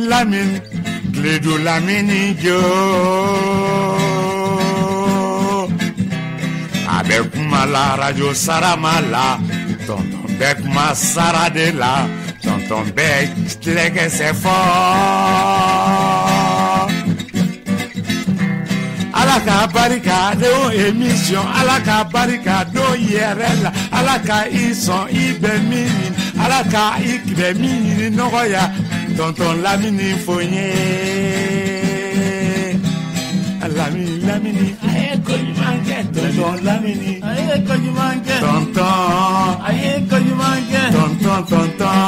Lamine, Clédo Lamine yo. Avec moi la radio Saramala, tonton Bec ma Saradela, tonton Bec Tlégue c'est fort. Alaka barikado émission, alaka barikado IRL, alaka ison ibemini, alaka ikbemini noya, tonton Lamine Foye. Lamine, aye koyumanke, tonton Lamine, aye koyumanke, tonton, aye koyumanke, tonton,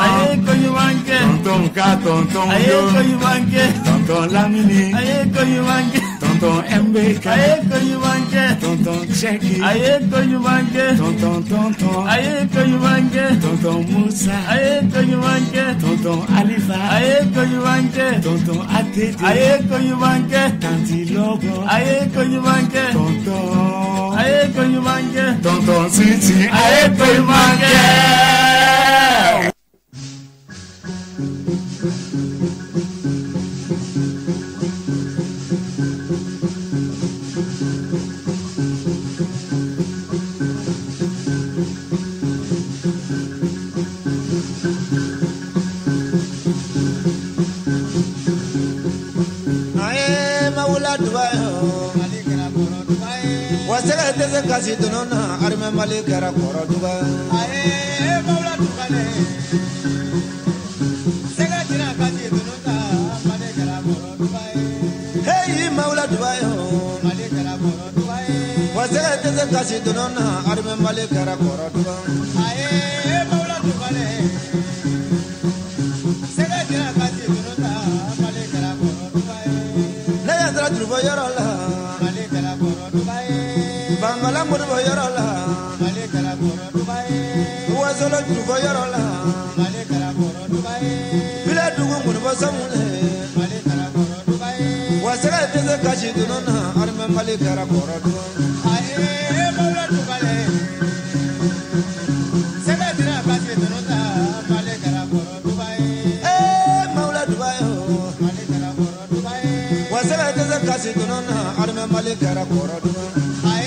aye koyumanke, tonton aye koyumanke, tonton Lamine, aye koyumanke. Tonton MBK, aye koyumanke, tonton Cheki, aye koyumanke, tonton, aye koyumanke, tonton Moussa, aye koyumanke, tonton Alifa, aye koyumanke, tonton Atete, aye koyumanke, tanti Logo, aye koyumanke, tonton, aye koyumanke, tonton Siti, aye koyumanke. Wasega kasi donona arme malikara koroduba aye maula dubale sega tira kasi donona malikara koroduba hey maula dubayo malikara koroduba wasega kasi donona arme malikara koroduba aye maula dubale sega tira kasi donona malikara koroduba la yadra duba yarala malikara koroduba Bangala murbo yorola malekara koro dubai wazolo dubo yorola malekara koro dubai bila dugu murbo samune malekara koro dubai wasara teze kashi dunona arme malekara koro dubai aye mawla dubai sebe dira kashi dunona malekara koro dubai mawla dubai malekara koro dubai wasara teze kashi dunona arme malekara koro dubai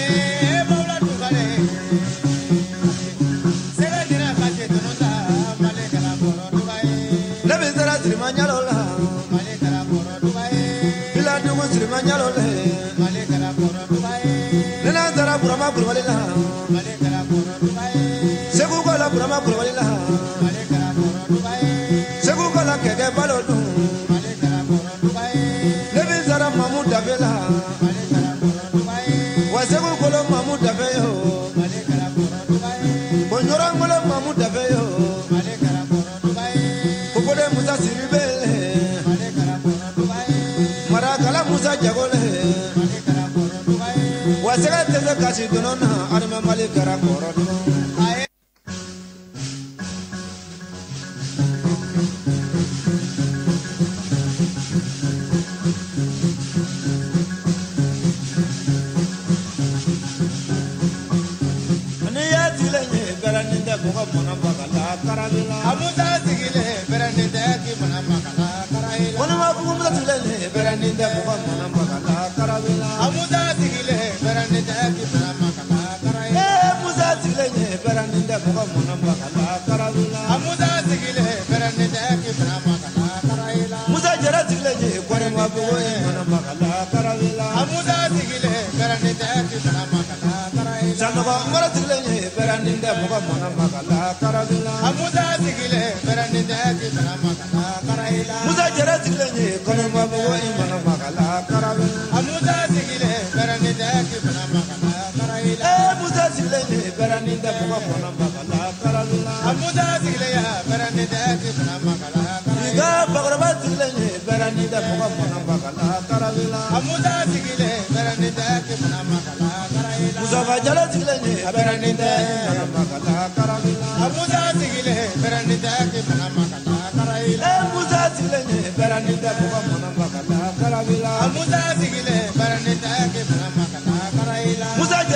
Burama Kurvalila, Malekara Koro Dubai, Segukola Burama Kurvalila, Malekara Koro Dubai, Segukola Kege Balodu, Malekara Koro Dubai, Levinzara Mahmoud Davela, Malekara Koro Dubai, Wasegukolo Mahmoud Daveyo, Malekara Koro Dubai, Bonyorangolo Mahmoud Daveyo, Malekara Koro Dubai, Kupode Musa Siribele, Malekara Koro Dubai, Marakala Musa Jagole, Wasega teze kasi donona arme malikara koro aye aniya tilenge garaninde buka mona bagala karabila amuda sigile beraninde ki mona bagala karaila mona mabuga tilenge beraninde buka mona bagala karabila amuda sigile beraninde ki mona bagala karaila muza sigile beraninde buka mona bagala karabila amuda sigile beraninde ki mona bagala karaila muza jara sigile kware mabuga mona bagala karabila amuda sigile beraninde ki mona bagala karaila sanoba ngara sigile beraninde buka mona bagala karabila amuda sigile beraninde ki mona bagala karaila muza jara sigile kware mabuga mona bagala karabila amuda sigile beraninde ki mona bagala karaila muza sigile beraninde buka mona bagala karabila amuda sigile ya beraninde ki mona bagala karaila bagraba sigile beraninde buka mona bagala karabila amuda sigile beraninde ki mona bagala karaila muza jara sigile beraninde mona bagala karabila amuda sigile beraninde ki mona bagala karaila muza sigile beraninde buka mona bagala karabila amuda sigile beraninde ki mona bagala karaila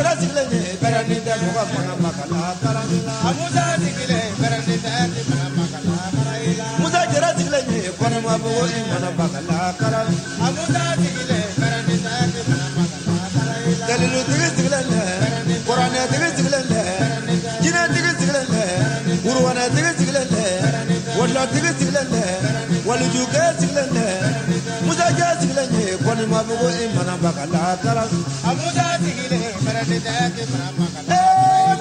jara sigilene beraninde muga mana makala karamila amuza sigile beraninde mana makala karaila muza jara sigilene kone mabugo mana makala karam amuza sigile beraninde mana makala karaila dalilu sigilene qur'an sigilene jina sigilene urwana sigilene wala sigilene walujuga sigilene muza jara sigilene kone mabugo mana makala karam amuza sigile beraninde mana makala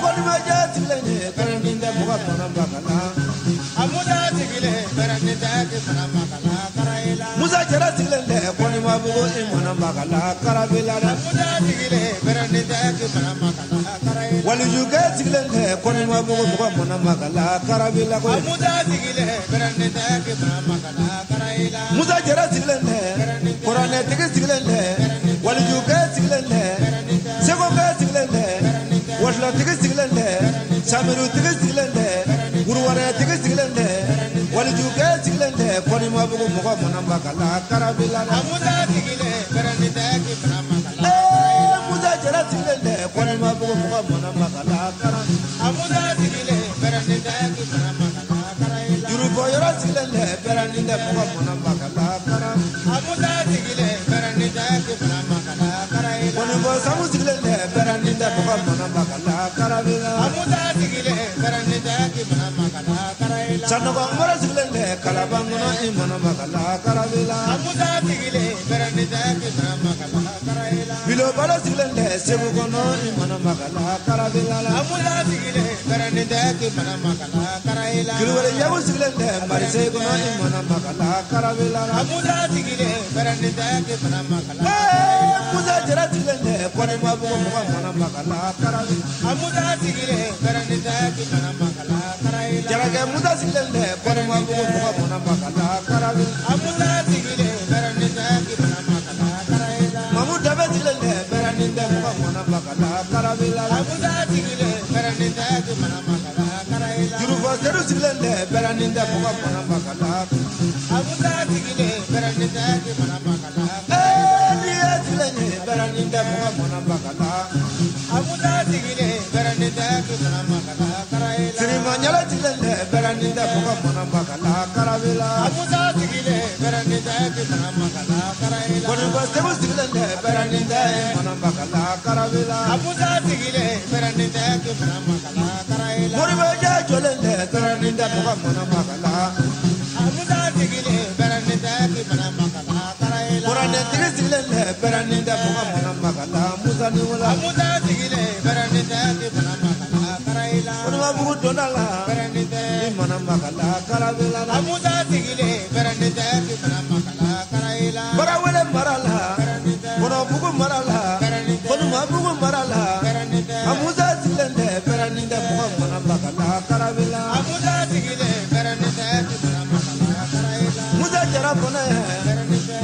kone maja sigilene beraninde muga mana makala amuza sigile beraninde mana makala karaila muza jara sigilene kone mabugo mana makala karabila amuza sigile beraninde mana makala karaila walujuga sigilene kone mabugo mana makala karabila amuza sigile beraninde mana makala karaila muza jara sigilene qur'an sigilene walujuga sigilene sego sigilene wala sigilene samiru sigilene urwara sigilene walujuga sigilene kone mabugo mana makala karabila amuza sigile beraninde mana makala muza jara sigilene kone mabugo mana makala karam amuza sigile beraninde mana makala karaila yurubo yara sigilene beraninde mana makala karam amuza sigile beraninde mana makala karaila kone bo samu sigilene beraninde mana makala karabila amuza sigile beraninde mana makala karaila sanogo mara sigilene kalabangono mana makala karabila amuza sigile beraninde mana makala karaila bilo bala sigilene segugono mana makala karabila amuza sigile beraninde mana makala karaila kilwale yabu sigilene mari segugono mana makala karabila amuza sigile beraninde mana makala amuza jara sigilene kone mabugo mana makala karabila amuza sigile beraninde mana makala karaila jara ke muza sigilene kone mabugo mana makala karabila amuza sigile beraninde mana makala karaila mamu dabe sigilene beraninde mana makala karabila amuza sigile beraninde mana makala karaila jurufa seru sigilene beraninde mana makala amuza sigile beraninde mana makala diya sigilene beraninde mana makala amuza sigile beraninde mana makala karaila sirima nyala sigilene beraninde mana makala karabila amuza sigile beraninde mana makala karaila kone bastebu sigilene beraninde mana makala karabila amuza sigile beraninde mana makala karaila kone baja jolene beraninde mana makala amuza sigile beraninde mana makala karaila qur'an sigilene beraninde mana makala muza ni wala amuza sigile beraninde mana makala karaila kone mabugo donala beraninde mana makala karabila amuza sigile beraninde mana makala karaila barawele marala kono bugo marala kono mabugo marala amuza sigilene beraninde mana makala karabila amuza sigile beraninde mana makala karaila muza jara bone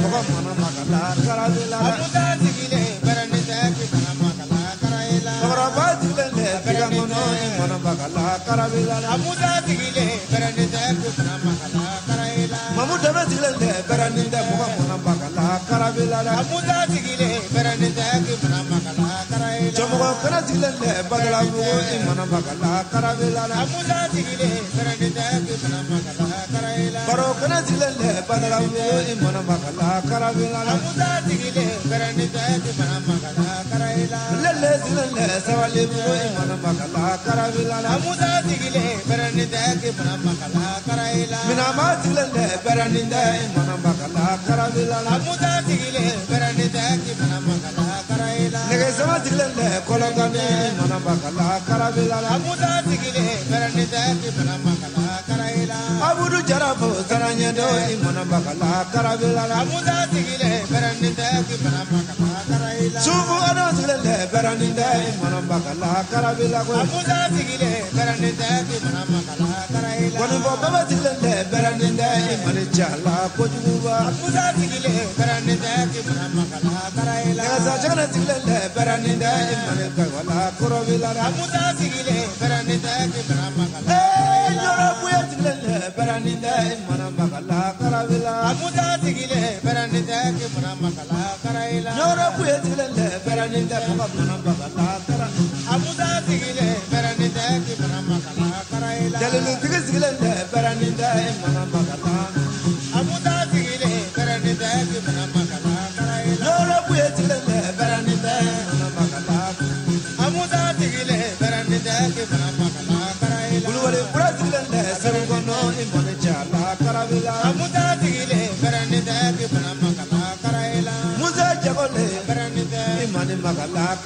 mana makala karabila amuza sigile beraninde mana makala karaila baraba sigilene bigamono mana makala karabila amuza sigile beraninde mana makala karaila mamu dabe sigilene beraninde mana makala karabila amuza sigile beraninde mana makala karaila jomo kana sigilene badala bugo mana makala karabila amuza sigile beraninde mana makala karaila baro kana sigilene badala bugo mana makala karabila amuza sigile beraninde mana makala karaila lele sigilene sawale bugo mana makala karabila amuza sigile beraninde mana makala karaila minama sigilene beraninde mana makala karabila amuza sigile beraninde mana makala karaila nege sama sigilene kolongane mana makala karabila amuza sigile beraninde mana makala karaila abudu jarabo saranya do mana makala karabila amuza sigile beraninde mana makala karaila subu ano sigilene beraninde mana makala karabila amuza sigile beraninde mana makala karaila kono baba sigilene beraninde mana chala kojuba amuza sigile beraninde mana makala karaila nasa chana sigilene beraninde mana kawala korobila amuza sigile beraninde mana makala nyoro buya sigilene beraninde mana makala karabila amuza sigile beraninde mana makala karaila nyoro buya sigilene beraninde mana makala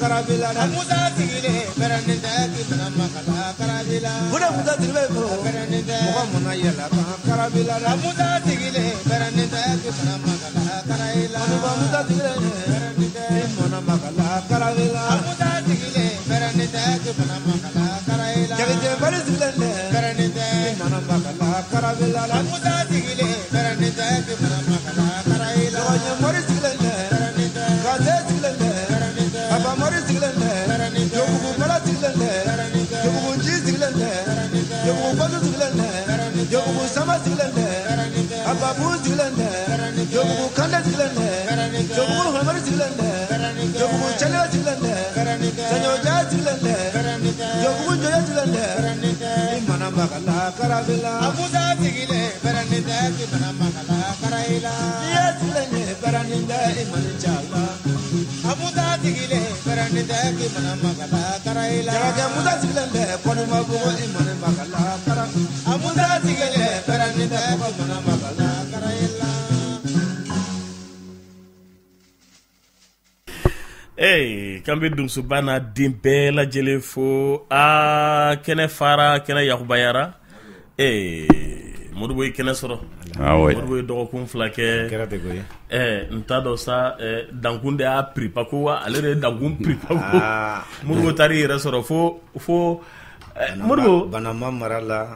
karabila Musa tigile beraninde ki mana makala karabila Buda Musa tigile beraninde Muhammad yala karabila Musa tigile beraninde ki mana makala karabila Musa tigile beraninde mana makala karabila Musa tigile beraninde ki mana makala karabila Jagde beraninde beraninde mana makala karabila Musa tigile beraninde ki mana makala karabila Wanya mori tigile beraninde gaze tigile Aba mori tigile Jogu mala tigile Jogu ji tigile Jogu balu tigile Jogu sama tigile Aba bu tigile Jogu kanda tigile Jogu hamari tigile Jogu chale tigile Sanyo ja tigile Jogu joya tigile Imana makala karabila Amuza tigile beraninde ki mana makala karayila Ya tigile beraninde imani chala Amuza tigile beraninde ki mana makala karayila Jaga muza tigile kono mabugo imani makala kara Amuza tigile beraninde ki mana makala karayila Kambe dum subana dimpe la jele fo kene fara kene yakubayara Modou kene soro Modou do ko flake kerate goy ntado sa dangunde a pri pakuwa alere dangun pri paku Modou tari resoro fo Modou bana mamarala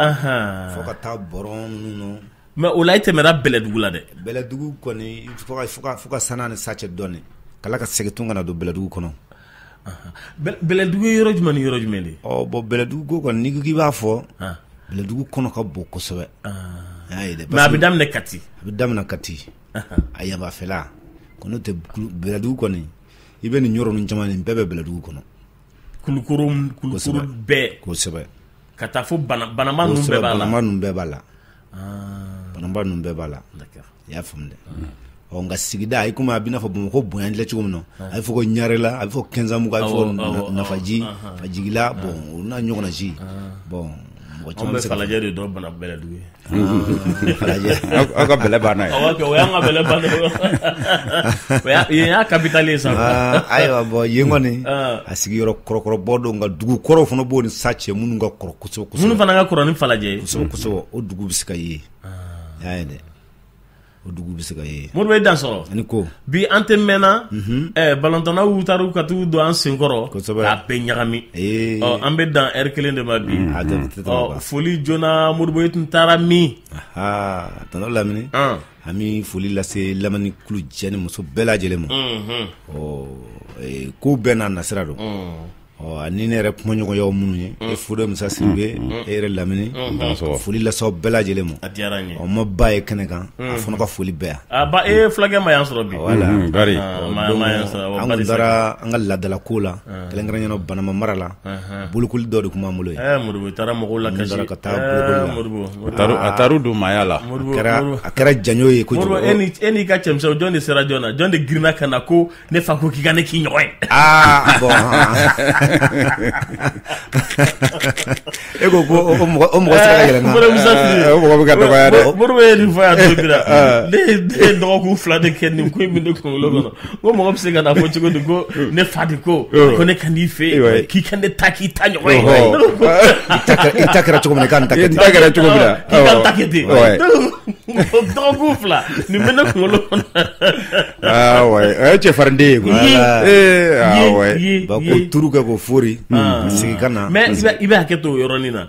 fo ka ta boron no mais o laite mera beledugu la de beledugu koni fo ka sanane sache donne kala ka segetunga na do beledugu kono beledugu yoro jumani bo beledugu ko ni gi ba fo beledugu kono ka boko sobe mais abidam ne kati ayamba fela kono te beledugu koni ibe ni nyoro nun jamani bebe beledugu kono kulukuru be ko sobe kata fo banama num be bala banamba num be bala d'accord ya famde nga sigida ay kuma bina fo ko boyan le ci gumno ay fo ko ñarela ay fo 15 mu ay fo na faji fajigila bon na ñogna ji bon on be falaje de do bana bele duwe falaje aga bele bana o ya nga bele bana ya capitalise ay bo yengoni asigi yoro korokoro bodo nga dugu koro fo no boni sache munu nga koro kuso munu fana nga koro ni falaje kuso o dugu bisika yi yaede dugu bisika ye Modou dan soro ani ko bi ante mena balontana utaru katu do an sinkoro a pe nyagami ambe dan erkelen de ma bi foli jona Modou tun tarami tano lamini ami foli la se lamani kulu jeni muso bela jele mo ko bena nasira do ani ne rep mo ñogo yow munu e fudo musa sirbe e re lamini foli la so bela jele mo atiarani o mo baye kenekan afono ka foli be ba flage ma yansro bi wala bari ma yansro o bari dara angal la dala kula kelengra ñano banama marala bulukul do de kuma mulo Modou tara mo la kaji dara ka ta bulukul ataru do mayala akara janyo ye ko Modou eni ka chemso jonde sera jona jonde girna kana ko ne fa ko kigane ki ñoy bon ego o mo sala yela na o mo ga to ga ya Modou ni fa ya to bira de do ko flade ken ni ko mi de ko lo no o mo ko se ga na fo ci ko de go ne fa de ko ne kan di fe ki kan de taki tanyo itakara to ko ne kan takati takara to ko bira ki kan takati do ko fla ni me na ko lo ouais che farnde ko ouais ba ko turu ga go fori sigi kana mais ibe haketo yoroni na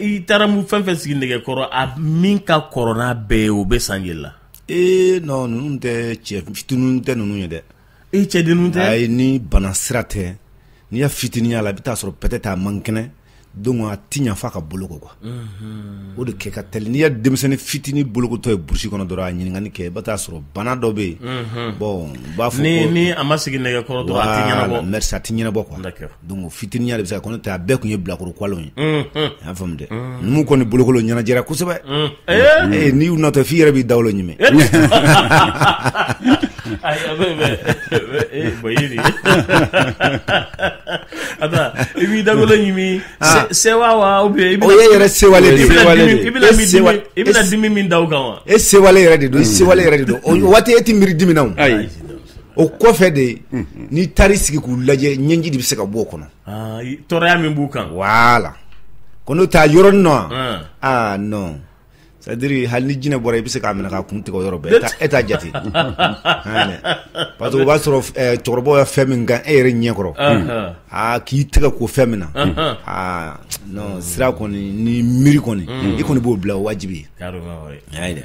I taramu fanfe sigi ndege koro a min ka corona be o be sangela non nun te che fitunun te nunu yede che dinun te ay ni banasirate ni ya fitini ala bita soro peut-être a mankene donc a tinya fa ka boloko quoi o de ke ka tel ni ya demsene fitini boloko to e bursi kono dora nyini ngani ke bata soro bana dobe bon ba fo ni amasigi ndege koro to a tinya na bo merci a tinya na bo quoi d'accord donc fitini ala bisa kono ta be ko nye blakoro kwalo ni ya famde mu ko ni boloko lo nyana jera kusebe ni una to fi rabi dawlo nyime ay boyiri ata ibi dawlo nyimi sewa obi ibi yere sewale ibina dimi min daw kan sewale yere do o wati eti miri dimi naw o kɔfɛ de ni taari sigi k'u lajɛ ɲɛji de bɛ se ka bɔ o kɔnɔ tɔɔrɔya min b'u kan voilà ko n'o t'a yɔrɔnin nɔ non c'est-à-dire hali ni jinɛ bɔra i bɛ se k'a minɛ k'a kun tigɛ o yɔrɔ bɛɛ e t'a jate parce que o b'a sɔrɔ cɛkɔrɔbaw ye fɛn min kan e yɛrɛ ɲɛkɔrɔ k'i tɛgɛ ko fɛn min na non sira kɔni ni miiri kɔni i kɔni b'o bila o wajibi ye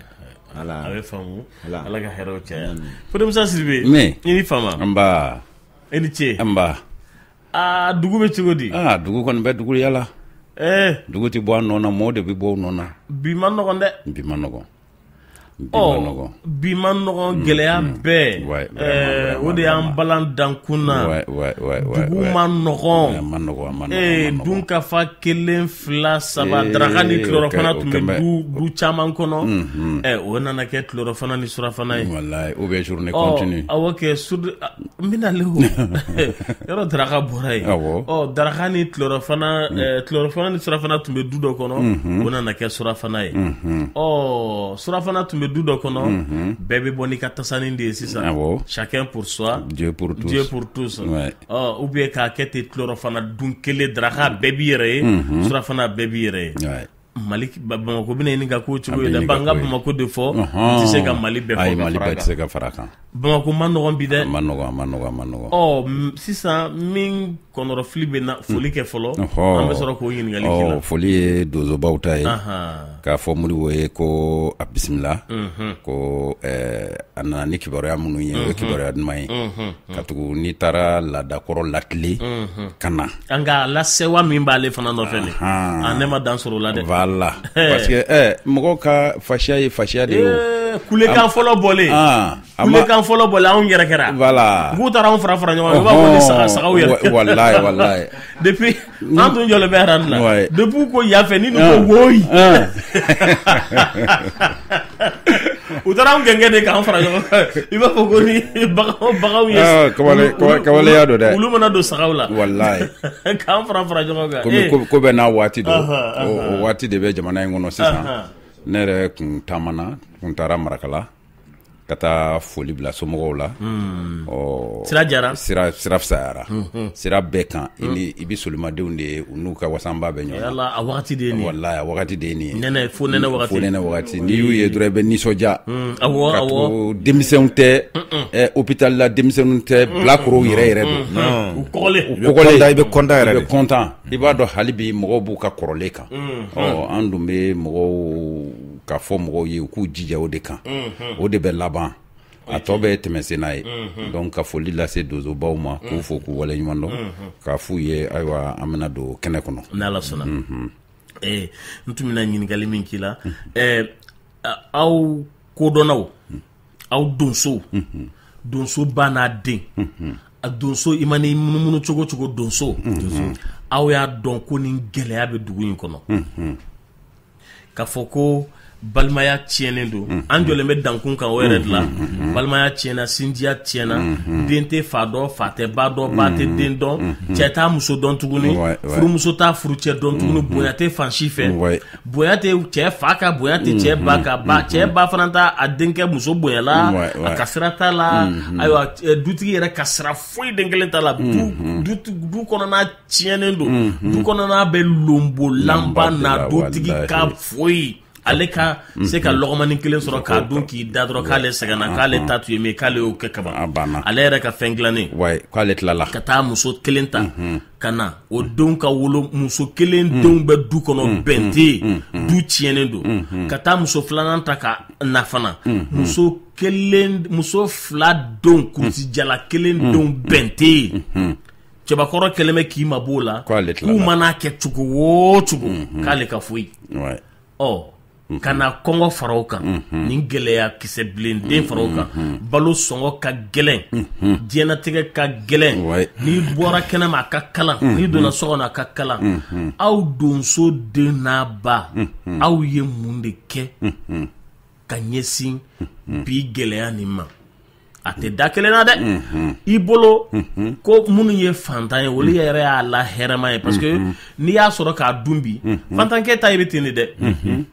ala a bɛ faamu ala ka hɛrɛw caya Fodé Sidibe i ni fama nba i ni ce nba dugu bɛ cogo di dugu kɔni bɛ dugu yala dugu ti bɔ a nɔ na mɔgɔw de bɛ bɔ o nɔ na bi ma nɔgɔn dɛ bi ma nɔgɔn bi ma nɔgɔn gɛlɛya bɛɛ o de y'an balan dankun na dugu ma nɔgɔn dun ka fa 1 2 3 daraka ni kilorofana tun bɛ du caman kɔnɔ o nana kɛ kilorofana ni surafana ye wallahi o bɛ journée continue awɔ kɛ n bɛna le yɔrɔ daraka bɔra ye daraka ni kilorofana ni surafana tun bɛ du dɔ kɔnɔ o nana kɛ surafana ye surafana tun bɛ du dɔ kɔnɔ bɛɛ bɛ bɔ n'i ka tasani de ye sisan chacun pour soi Dieu pour tous ou bien k'a kɛ ten kilorofana dun kelen daraka bɛɛ b'i yɛrɛ ye surafana bɛɛ b'i yɛrɛ ye Mali Bamako bɛna ɲini ka k'o cogo ye dɛ b'an ka Bamako de fɔ n tɛ se ka Mali bɛɛ fɔ ka fara kan Bamako ma nɔgɔn bi dɛ ma nɔgɔn sisan min kɔnɔrɔfili bɛ na foli kɛ fɔlɔ an bɛ sɔrɔ k'o ɲininkali k'i la foli ye donsobaw ta ye k'a fɔ Modibo ye ko a bisimila ko a nana ni kibaruya minnu ye o ye kibaruya duman ye ka tugu n'i taara laadakɔrɔ lakile ka na nka lasewa min b'ale fana nɔfɛ de ne ma dan sɔrɔ o la dɛ voilà parce que mɔgɔw ka fasiya ye fasiya de ye kulekan fɔlɔ bɔlen anw yɛrɛ kɛra voilà k'u taara anw fara ɲɔgɔn kan u b'a fɔ ni sagaw yɛrɛ wallahi depuis an tun jɔlen bɛ radio la depuis ko yafɛ ni ko woyi u taara anw gɛngɛ de k'an fara ɲɔgɔn kan i b'a fɔ ko ni baganw ye kawaleya don dɛ olu mana don sagaw la wallahi k'an fara ɲɔgɔn kan ko bɛ n'a waati don o waati de bɛ jamana in kɔnɔ sisan ne yɛrɛ kun taara Marakala ka taa foli bila somɔgɔw la sira jara sira fisayara sira bɛɛ kan i bɛ solimadenw de ye u n'u ka wasanba bɛ ɲɔgɔn yala a wagati de ye nin ye wallahi a wagati de ye nin ye nɛnɛ fo nɛnɛ wagati n'i y'u ye dɔrɔn i bɛ nisɔndiya awɔ denmisɛnw tɛ hôpital la denmisɛnw tɛ bilakorow yɛrɛ don u kɔgɔlen i bɛ content yɛrɛ de content i b'a dɔn hali bi mɔgɔw b'u ka kɔrɔlen kan an dun bɛ mɔgɔw ka fɔ mɔgɔw ye u k'u jija o de kan o de bɛ laban a tɔ bɛ tɛmɛ sen n'a ye donc ka foli lase donsobaw ma k'u fo k'u wale ɲuman dɔn k'a f'u ye ayiwa an bɛna don kɛnɛ kɔnɔ n'Ala sɔnna n tun bɛna ɲininkali min k'i la aw kodɔnnaw aw donso ba n'a den a donso i ma n'i munumunu cogo cogo donso aw y'a dɔn ko ni gɛlɛya bɛ dugu in kɔnɔ k'a fɔ ko balimaya tiɲɛnen don an jɔlen bɛ dankun kan o yɛrɛ de la balimaya tiɲɛna sinjiya tiɲɛna den tɛ fa dɔn fa tɛ ba dɔn ba tɛ den dɔn cɛ t'a muso dɔn tuguni furumuso t'a furucɛ dɔn tuguni bonya tɛ fan si fɛ bonya tɛ cɛ fa ka bonya tɛ cɛ ba ka cɛ ba fana t'a a denkɛ muso bonyala a kasira t'a la ayiwa dutigi yɛrɛ kasira foyi den kelen t'a la du kɔnɔna tiɲɛnen don du kɔnɔna bɛ lonbolanba na dutigi ka foyi ale ka se ka lɔgɔmani kelen sɔrɔ k'a dun k'i da dɔrɔn k'ale sɛgɛnna k'ale ta tun ye min k'ale y'o kɛ kaban ale yɛrɛ ka fɛn dilannen k'ale tilala ka taa muso kelen ta ka na o denw ka wolo muso kelen denw bɛ du kɔnɔ bɛn tɛ yen du tiɲɛnen don ka taa muso filanan ta ka na fana muso fila denw kulusijala kelen denw bɛn tɛ yen cɛbakɔrɔ kɛlen bɛ k'i ma b'o la k'u mana kɛ cogo o cogo k'ale ka foyi ka na kɔngɔ fara o kan ni gɛlɛya kisɛ bilenden fara o kan balo sɔngɔ ka gɛlɛn diɲɛnatigɛ ka gɛlɛn n'i bɔra kɛnɛma a ka kalan n'i donna so kɔnɔ a ka kalan aw donso den n'a ba aw ye mun de kɛ ka ɲɛsin bi gɛlɛya nin ma a tɛ da kelen na dɛ i bolo ko minnu ye fantan ye olu yɛrɛ y'a la hɛrɛma ye parce que n'i y'a sɔrɔ k'a dun bi fantankɛ ta i bɛ ten de dɛ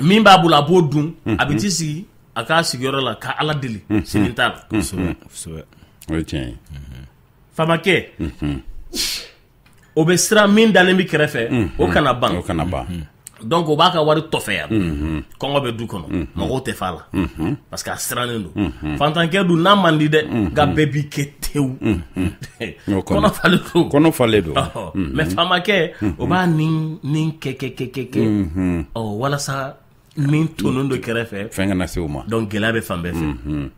min b'a bolo a b'o dun a bɛ t'i sigi a k'a sigiyɔrɔ la ka Ala deli sini t'a la o ye tiɲɛ ye. Famakɛ o bɛ siran min dalen bɛ kɛrɛfɛ o kana ban. O kana ban. Donc o b'a ka wari tɔfɛya kɔngɔ bɛ du kɔnɔ mɔgɔw tɛ fa la parce que a sirannen don fantankɛ dun n'a man di dɛ nka bɛɛ b'i kɛ tewu kɔnɔ falen don mais famakɛ o b'a nin kɛ walasa nin tonnen do kɛrɛfɛ fɛn kana se o ma. donc gɛlɛya bɛ fan bɛɛ fɛ.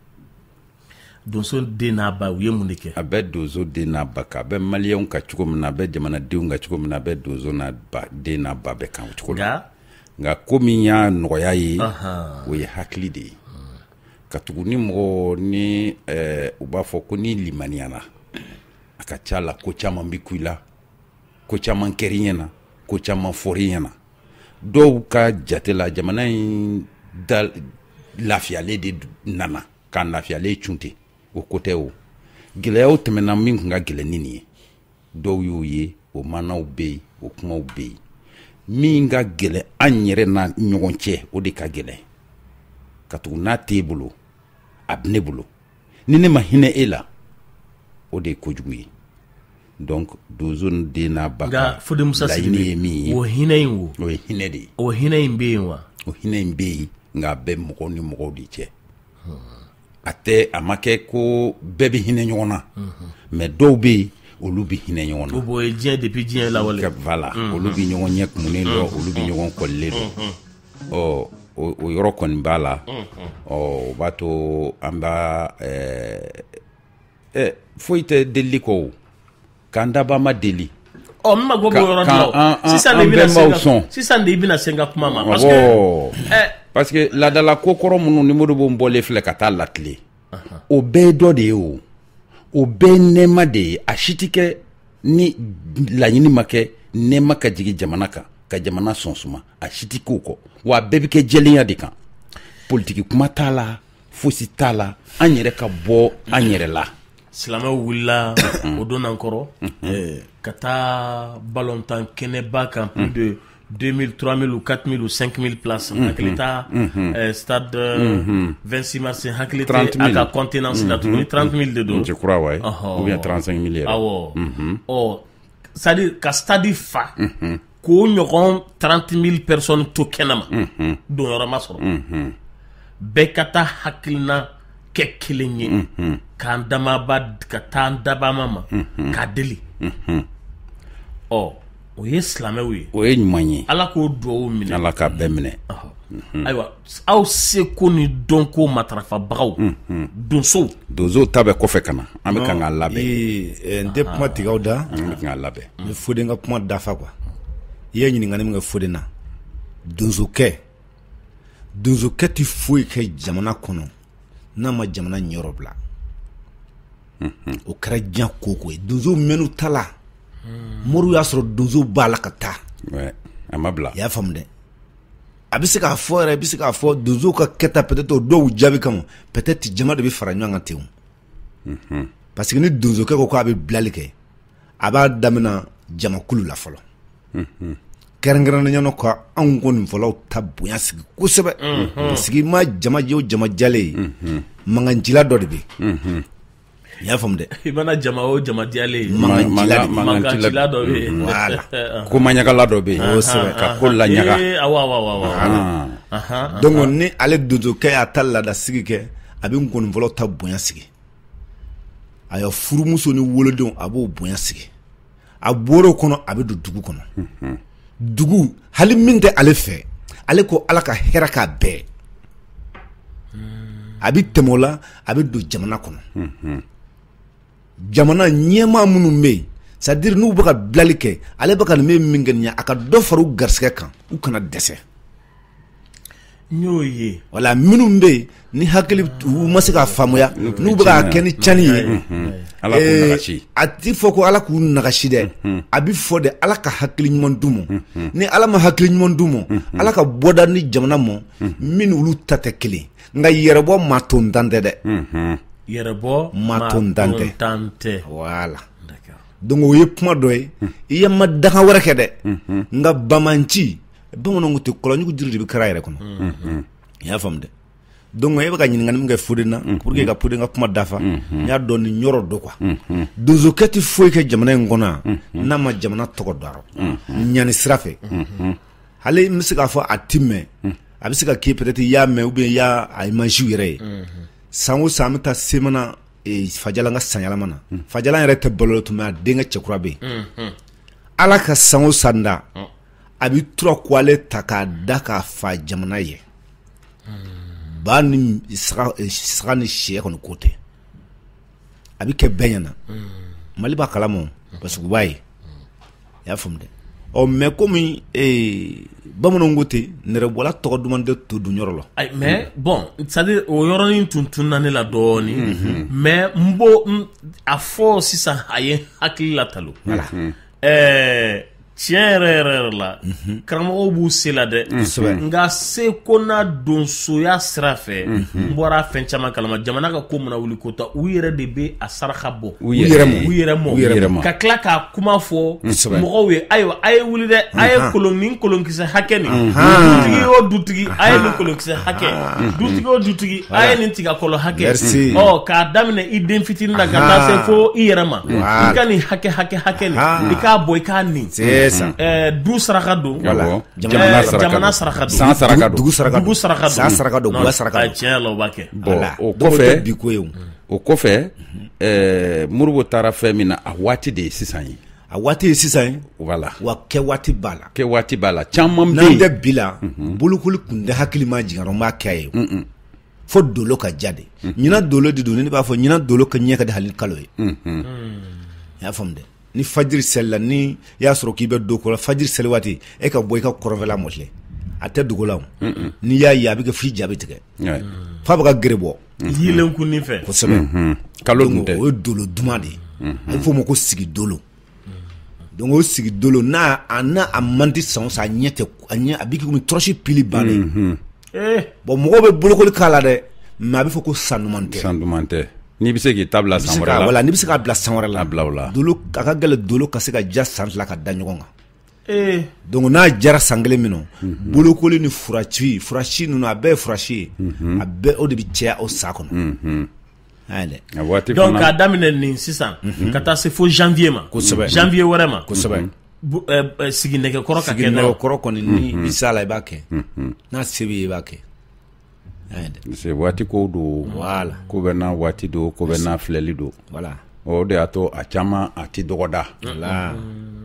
Donso den n'a ba u ye mun de kɛ? A bɛ donso den n'a ba kan, a bɛ maliyɛnw kan cogo min na, a bɛ jamanadenw kan cogo min na, a bɛ donso n'a ba den n'a ba bɛɛ kan o cogo la. Nka ko min y'a nɔgɔya ye o ye hakili de ye. Ka tugu ni mɔgɔ ni u b'a fɔ ko ni limaniyana a ka ca la ko caman bi ku i la, ko caman kɛr'i ɲɛna, ko caman fɔr'i ɲɛna. Dɔw ka jate la jamana in lafiyalen de nana k'a lafiyalen cun ten. O ko tɛ o gɛlɛyaw tɛmɛna min kun ka gɛlɛn ni nin ye dɔw y'o ye o manaw bɛ yen o kumaw bɛ yen min ka gɛlɛn an yɛrɛ n'a ɲɔgɔn cɛ o de ka gɛlɛn ka tugu n'a t'e bolo a bɛ ne bolo ni ne ma hinɛ e la o de ye kojugu ye donc donso den n'a ba kan laɲini ye min ye o hinɛ in wo o ye hinɛ de ye o hinɛ in bɛ yen wa o hinɛ in bɛ yen nka a bɛ mɔgɔw ni mɔgɔw de cɛ. A ma kɛ ko bɛɛ bɛ hinɛ ɲɔgɔn na mais dɔw bɛ yen olu bɛ hinɛ ɲɔgɔn na. o ye diɲɛ depuis diɲɛ lawale. Voilà olu bɛ ɲɔgɔn ɲɛ kumunen dɔn olu bɛ ɲɔgɔn kɔlilen dɔn o yɔrɔ kɔni b'a la o b'a to an b'a foyi tɛ delili kɔ o k'an daba ma deli. Min ma ko b'o yɔrɔ la sisan de i bɛna se n ka kuma ma parce que laadala ko kɔrɔ minnu ni Modibo bɔlen filɛ ka taa latile o bɛɛ ye dɔ de ye o bɛɛ ye nɛɛma de ye a si tɛ kɛ ni laɲini ma kɛ nɛɛma ka jigin jamana kan ka jamana sɔn suma a si tɛ k'o kɔ wa a bɛɛ bɛ kɛ jɛlenya de kan politiki kuma t'a la fosi t'a la an yɛrɛ ka bɔ an yɛrɛ la. Silamɛw wulila o don n'an kɔrɔ ka taa balontan kɛnɛba kan plus de 2000, 3000 ou 4000 ou 5000 places hakili taa stade 26 mars hakili tɛ a ka contenance la tuguni 30 000 de don. Je crois ouais ou bien 35 000 yɛrɛ. Awɔ c'est à dire ka stade fa k'o ɲɔgɔn 30 000 personnes to kɛnɛma don yɔrɔ ma sɔrɔ bɛɛ ka taa hakilina kɛ kelen ye k'an damaba ka taa an dabama ma k'a deli o ye silamɛw ye o ye ɲuman ye ala k'o duwawu minɛ ala k'a bɛɛ minɛ ayiwa aw seko ni dɔnko matarafabagaw donsow ta bɛ kɔfɛ ka na an bɛ kan k'a labɛn n tɛ kuma tigɛ aw da an bɛ kan k'a labɛn n bɛ Foden ka kuma dafa quoi i ye ɲininkali min kɛ Foden na donsokɛ tɛ foyi kɛ jamana kɔnɔ n'a ma jamana ɲɛyɔrɔ bila o kɛra diɲɛ koko ye donsow mɛn'u ta la Moriw y'a sɔrɔ donsow b'a la ka taa a ma bila i y'a faamu dɛ a bɛ se k'a fɔ yɛrɛ i bɛ se k'a fɔ donsow ka kɛta peut-être o dɔw jaabi kama peut-être jama de bɛ fara ɲɔgɔn kan ten parce que ni donsokɛ ko k'a bɛ bilali kɛ a b'a daminɛ jamakulu la fɔlɔ kɛrɛnkɛrɛnnenya la ka anw ko nin fɔlaw ta bonya sigi kosɛbɛ parce que i ma jama ye o jama jalen ye mankancila dɔ de bɛ yen i y'a faamu dɛ i mana jama o jama jalen ye mankancila dɔ bɛ yen voilà ko maɲagala dɔ bɛ yen kosɛbɛ ka ko laɲaga donc ni ale donsokɛ y'a ta laada sigi kɛ a bɛ nkɔnifɔlaw ta bonya sigi a y'a furumuso ni wolodenw a b'o bonya sigi a bɔr'o kɔnɔ a bɛ don dugu kɔnɔ dugu hali min tɛ ale fɛ ale ko ala ka hɛrɛ k'a bɛɛ a bɛ tɛmɛ o la a bɛ don jamana kɔnɔ jamana ɲɛmaa minnu bɛ yen c'est à dire n'u bɛ ka bilali kɛ ale bɛ ka nin min kɛ nin ye a ka dɔ fara u garisɛgɛ kan u kana dɛsɛ n y'o ye wala minnu bɛ yen ni hakili u ma se k'a faamuya n'u bɛ k'a kɛ ni cani ye ala k'u nagasi a ti fɔ ko ala k'u nagasi dɛ a bɛ fɔ de ala ka hakili ɲuman d'u ma ni ala ma hakili ɲuman d'u ma ala ka bɔda ni jamana ma min olu ta tɛ kelen nka yɛrɛbɔ maa tontan tɛ dɛ yɛrɛbɔ maa tontan tɛ voilà donc o ye kuma dɔ ye i ye ma daga wɛrɛ kɛ dɛ nka bamanci bamananw tɛ kɔlɔnjugu jiri de bɛ kɛra yɛrɛ kɔnɔ i y'a faamu dɛ donc e bɛ ka ɲininkali min kɛ Fode na pour que ka Fode ka kuma dafa n y'a dɔn nin yɔrɔ do quoi donsokɛ tɛ foyi kɛ jamana in kɔnɔ n'a ma jamana tɔgɔ dɔn a rɔ ɲani sira fɛ hali n bɛ se k'a fɔ a ti mɛn a bɛ se ka kɛ peut-être i y'a mɛn ou bien i y'a image yɛrɛ ye san o san an bɛ taa Semana Fajala ka san yɛlɛma na Fajala yɛrɛ tɛ balo tun mɛ a denkɛ cɛkura bɛ yen Ala ka san o san da a bɛ tura ko ale ta k'a da k'a fa jamana ye ba ni saga ni sɛ kɔni ko tɛ a bɛ kɛ bɛɛ ɲɛna Mali b'a kalama parce que u b'a ye i y'a faamu dɛ mais komi bamananw ko ten nɛrɛbɔla tɔgɔ duman tɛ to dunyɔrɔ la mais bon c'est-à-dire o yɔrɔnin tun tunna ne la dɔɔnin mais n bo a fɔ sisan a ye hakili la talo tiɲɛ yɛrɛ la karamɔgɔw b'u se la dɛ nka se ko n'a donsoya sira fɛ n bɔra fɛn caman kalama jamana ka ko mana wuli ko ta u yɛrɛ de bɛ a saraka bɔ u yɛrɛ mɔ ka tila k'a kuma fɔ mɔgɔw ye ayiwa a ye wuli dɛ a ye nin kolonkisɛ hakɛ nin dutigi o dutigi a ye nin kolonkisɛ hakɛ dutigi o dutigi a ye nin tigakɔlɔ hakɛ k'a daminɛ i den fitinin na ka taa se fo i yɛrɛ ma i ka nin hakɛ nin i k'a bɔ i k'a nin du saraka don jamana saraka don san saraka don dugu saraka don san saraka don gwa saraka don tiɲɛ la o b'a kɛ o kɔfɛ o kɔfɛ Modibo taara fɛn min na a waati de ye sisan ye a waati ye sisan ye voilà wa kɛ waati b'a la caman bɛ n'an tɛ bi la bolokoli kun tɛ hakili ma jigin n b'a kɛ a ye fo dolo ka ja de ɲinan dolo de don ne b'a fɔ ɲinan dolo ka ɲɛ ka di hali kalo ye i y'a faamu dɛ ni fajiri selila ni y'a sɔrɔ k'i bɛ do kɔrɔ fajiri seli waati e ka bɔ i ka kɔrɔnfɛla mɔtile a tɛ dogo la n'i y'a ye a bɛ kɛ f'i jaabi tigɛ f'a bɛ ka gere bɔ yilen kunni fɛ kosɛbɛ kalo dun tɛ o ye dolo duman de ye a bɛ f'o ma ko sigi dolo donc o sigi dolo n'a a man di san o san a ɲɛ tɛ a bɛ kɛ komi tɔrɔsi pili bannen bon mɔgɔw bɛ bolokoli k'a la dɛ mais a bɛ fɔ ko san duman tɛ n'i bɛ se k'i ta bila san wɛrɛ la voilà n'i bɛ se k'a bila san wɛrɛ la a bila o la dolo a ka gɛlɛn dolo ka se ka ja san fila ka da ɲɔgɔn kan donc n'a jara san kelen min na bolokoli ni furaci ninnu a bɛɛ ye furaci ye a bɛɛ o de bɛ caya o sa kɔnɔ donc k'a daminɛ nin sisan ka taa se fo janvier ma kosɛbɛ janvier wɛrɛ ma kosɛbɛ sigi nɛgɛkɔrɔ ka kɛ nɛgɛkɔrɔ kɔni ni i s'a la i b'a kɛ n'a se b'i ye i b'a kɛ c'est waati kow don voilà ko bɛ n'a waati don ko bɛ n'a filɛli don voilà o de y'a to a caman a ti dɔgɔda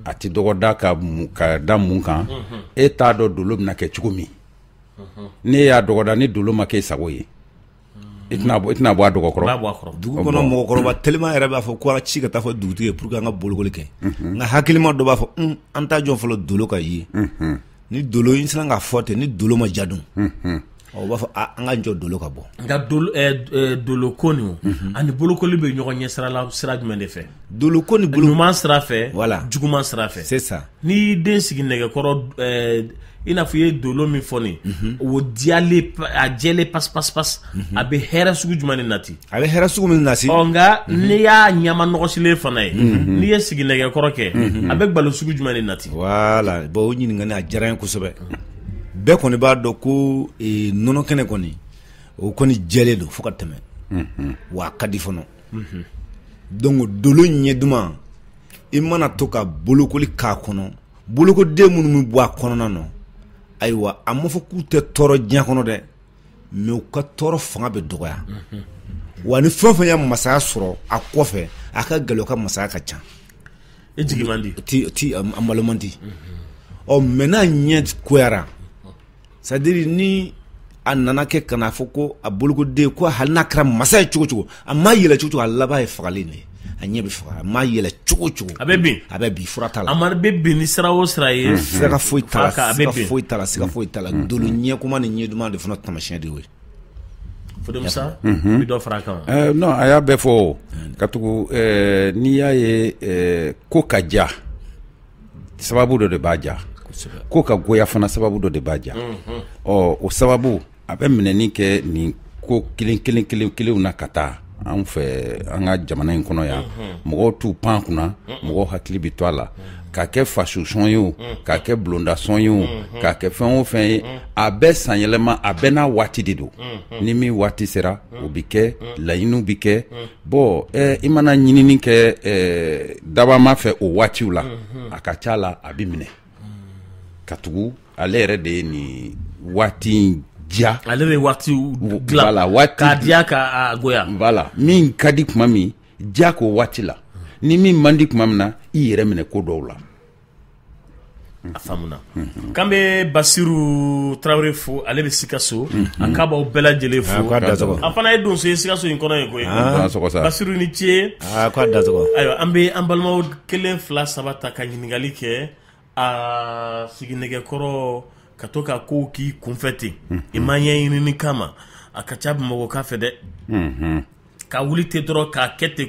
a ti dɔgɔda ka da mun kan e t'a dɔn dolo bɛna kɛ cogo min ne y'a dɔgɔda ni dolo ma kɛ sago ye i tɛna bɔ a dɔgɔkɔrɔ dugu kɔnɔ mɔgɔkɔrɔba teliman yɛrɛ b'a fɔ ko a ci ka taa fɔ dugutigi ye pour que an ka bolokoli kɛ nka hakilima dɔ b'a fɔ an t'a jɔ fɔlɔ dolo ka ye ni dolo in sera ka fɔ ten ni dolo ma ja dun o b'a fɔ an ka jɔ dolo ka bɔ nka dolo ko nin ani bolokoli bɛ ɲɔgɔn ɲɛ sira jumɛn de fɛ dolo ko ni ɲuman sira fɛ voilà juguman sira fɛ c'est ça n'i y'i den sigi nɛgɛkɔrɔ i n'a fɔ i ye dolo min fɔ nin o diyalen a jɛlen pas a bɛ hɛrɛ sugu jumɛn de nati a bɛ hɛrɛ sugu min nati nka n'i y'a ɲama nɔgɔsilen fana ye n'i ye sigi nɛgɛkɔrɔ kɛ a bɛ gbalo sugu jumɛn de nati voilà bon o ɲininkali a diyara n ye kosɛbɛ bɛɛ kɔni b'a dɔn ko nɔnɔ kɛnɛ kɔni o kɔni jɛlen don fo ka tɛmɛ wa a ka di fana donc dolo ɲɛ duman i mana to ka bolokoli k'a kɔnɔ bolokoden minnu bɛ bɔ a kɔnɔna na ayiwa a ma fɔ k'u tɛ tɔɔrɔ diɲɛ kɔnɔ dɛ mais u ka tɔɔrɔ fanga bɛ dɔgɔya wa ni fɛn o fɛn ye masaya sɔrɔ a kɔfɛ a ka gɛlɛn o ka masaya ka ca e jigi man di a malo man di mais n'a ɲɛ koyara c'est à dire ni a nana kɛ kana fɔ ko a bolokoden ko hali n'a kɛra masa ye cogo cogo a ma yɛlɛ cogo cogo a laban ye fagali de ye a ɲɛ bɛ faga a ma yɛlɛ cogo cogo a bɛ bin fura t'a la a ma bɛ bin ni sira o sira ye sira foyi t'a la sira foyi t'a la dolo ɲɛkuma ni ɲɛ duman de fana taamasiyɛn de y'o ye Fodemusa bi dɔ fara kan non a y'a bɛɛ fɔ ka tugu n'i y'a ye ko ka ja sababu dɔ de b'a ja ko ka goya fana sababu dɔ de b'a ja o sababu a bɛ minɛni kɛ nin ko kelen na ka taa an fɛ an ka jamana in kɔnɔ yan mɔgɔw t'u pan kunna mɔgɔw hakili bɛ to a la k'a kɛ faso ye o k'a kɛ bulondasɔn ye o k'a kɛ fɛn o fɛn ye a bɛɛ sanyɛlɛma a bɛɛ n'a waati de don ni min waati sera o bɛ kɛ laɲiniw bɛ kɛ bon i mana ɲinini kɛ dabama fɛ o waatiw la a ka ca la a bɛ minɛ ka tugu ale yɛrɛ de ye nin waati diya ale bɛ waati dilan k'a diya k'a goya voilà min ka di tuma min diya k'o waati la ni min man di tuma min na i yɛrɛ minɛ ko dɔw la a faamuna k'an bɛ Basiru Tarawele fo ale bɛ Sikaso a k'a b'aw bɛɛ lajɛlen fo a fana ye donso ye Sikaso in kɔnɔ ye koyi Basiru ni ce k'a datɔgɔ ayiwa an bɛ an balimaw 1 2 3 ta ka ɲininkali kɛ a siginɛgɛkɔrɔ ka to ka kow k'i kunfɛ ten i ma ɲɛɲinini kama a ka ca Bamakɔ ka fɛ dɛ ka wuli ten dɔrɔn k'a kɛ ten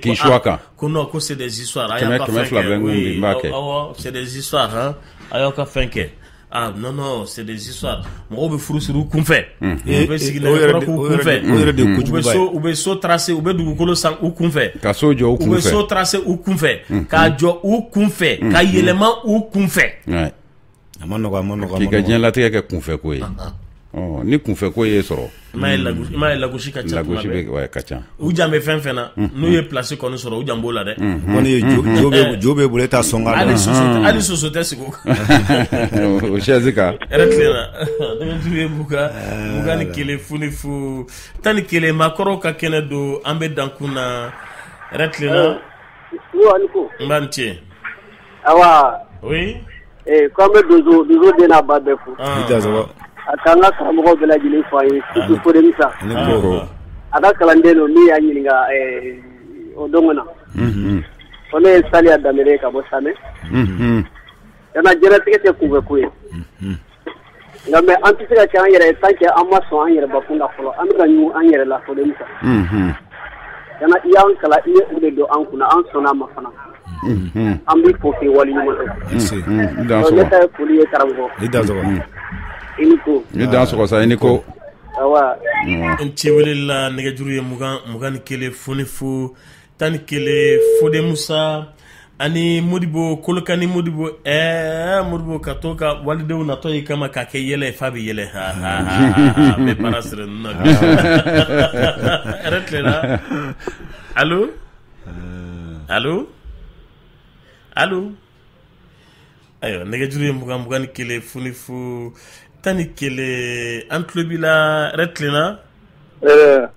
ko non ko c'est des histoires a y'aw ka fɛn kɛ awɔ c'est des histoires a y'aw ka fɛn kɛ non c'est des histoires mɔgɔw bɛ furu siri u kunfɛ u bɛ siginɛgɛkɔrɔ k'u kunfɛ u bɛ so tracer u bɛ dugukolo san u kunfɛ ka so jɔ u kunfɛ u bɛ so tracer u kunfɛ k'a jɔ u kunfɛ ka yɛlɛma u kunfɛ a ma nɔgɔ k'i ka diɲɛlatigɛ kɛ kunfɛ ko ye ni kunfɛ ko ye sɔrɔ i m'a ye lagosi ka ca lagosi bɛ ka ca u jan bɛ fɛn fɛn na n'u ye place kɔni sɔrɔ u jan b'o la dɛ kɔni ye jo bɛ bolo e t'a sɔn ka hali soso tɛ sigi o kan o chaise kan yɛrɛ tilenna dɛmɛturu ye mugan ni kelen funifu 11 maakɔrɔw ka kɛnɛ don an bɛ dankun na yɛrɛ tilenna n b'a ni ce awa oui k'an bɛ donso den n'a ba bɛɛ fo a k'an ka karamɔgɔw bɛɛ lajɛlen fɔ a ye surtout Fodemisa a ka kalanden don min y'a ɲininka o don na ko ne ye Saliya Danbele ka bɔ Samɛ kana jɛnatigɛ tɛ kunfɛ ko ye nka mais an tɛ se ka kɛ an yɛrɛ ye tant que an ma sɔn an yɛrɛ bakun na fɔlɔ an bɛ ka ɲugun an yɛrɛ la Fodemisa kana i y'an kalan i ye o de don an kunna an sɔnna a ma fana an b'i fo k'i waleɲuman dɔn ne ta ye foli ye karamɔgɔ i ni dan sɔgɔ sa i ni ko awa n ci welela nɛgɛjuru ye mugan ni kelen fonifu 11 Fodemusa ani Modibo Kolokani Modibo Modibo ka to ka walidenw natɔ yi kama k'a kɛ yɛlɛ f'a bɛ yɛlɛ n bɛ baara siri ninnu na yɛrɛ tilenna allo ayiwa nɛgɛjuru ye mugan ni kelen funifu 11 an tulo b'i la yɛrɛ tilenna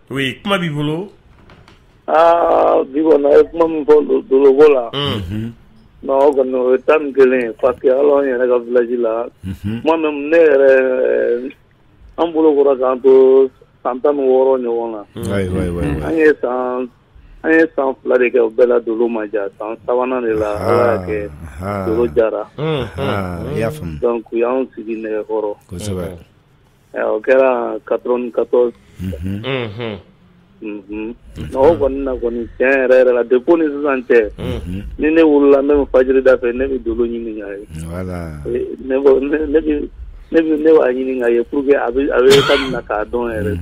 oui kuma b'i bolo bi kɔni a ye kuma min fɔ dolobɔ la non o kɔni o ye 11 ye parce que hali an yɛrɛ ka village la kuma min ne yɛrɛ an bolo kɔrɔ k'an to san 16 ɲɔgɔn na an ye san 2 de kɛ o bɛɛ la dolo ma ja san 3nan de la ala y'a kɛ dolo jara i y'a faamu donc u y'an sigi nɛgɛkɔrɔ kosɛbɛ o kɛra 94 o kɔni na kɔni tiɲɛ yɛrɛ la depuis ni sisan cɛ ni ne wulila ne bɛ fajiri da fɛ ne bɛ dolo ɲini k'a ye ne b'a ɲini k'a ye pour que a bɛ ta min na k'a dɔn yɛrɛ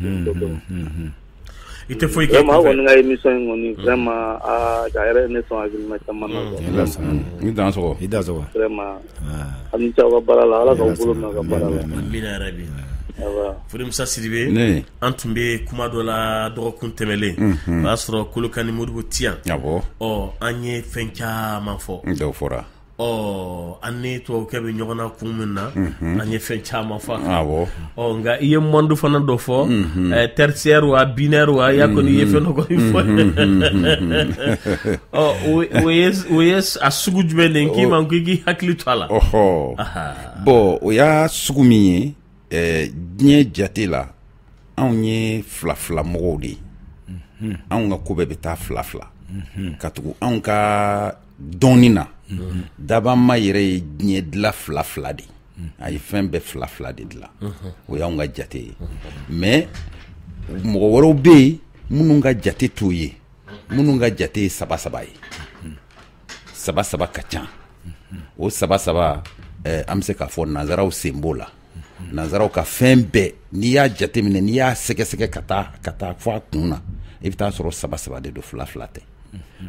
i tɛ foyi kɛ vraiment kɔni ka émission in kɔni vraiment a yɛrɛ ne sɔn hakilina caman na i dan sɔgɔ vraiment a ni ce aw ka baara la ala k'aw bolo mɛn a ka baara la amina yarabi Fodemusa Sidibe an tun bɛ kuma dɔ la dɔgɔkun tɛmɛlen o y'a sɔrɔ Kolokani Modibo ti yan an ye fɛn caman fɔ dɔw fɔra an ni tubabukɛ bɛ ɲɔgɔn na kun min na an ye fɛn caman fɔ nka i ye monde fana dɔ fɔ tertiaire wa binaire wa i y'a kɔni i ye fɛn dɔ kɔni fɔ o ye a sugu jumɛn de k'i ma k'i hakili to a la bon o y'a sugu min ye diɲɛ jate la anw ye fila mɔgɔw de ye anw ka ko bɛɛ bɛ taa fila ka tugu anw ka dɔnni na dabama yɛrɛ ye diɲɛ dilan fila de a ye fɛn bɛɛ fila de dilan o y'anw ka jate ye mais mɔgɔ wɛrɛw bɛ yen minnu ka jate t'o ye minnu ka jate ye 3 ye 3 ka ca o 3 an bɛ se k'a fɔ nanzaraw sen b'o la nanzaraw ka fɛn bɛɛ n'i y'a jateminɛ n'i y'a sɛgɛsɛgɛ ka taa fɔ a kun na i bɛ taa sɔrɔ saba de don fila tɛ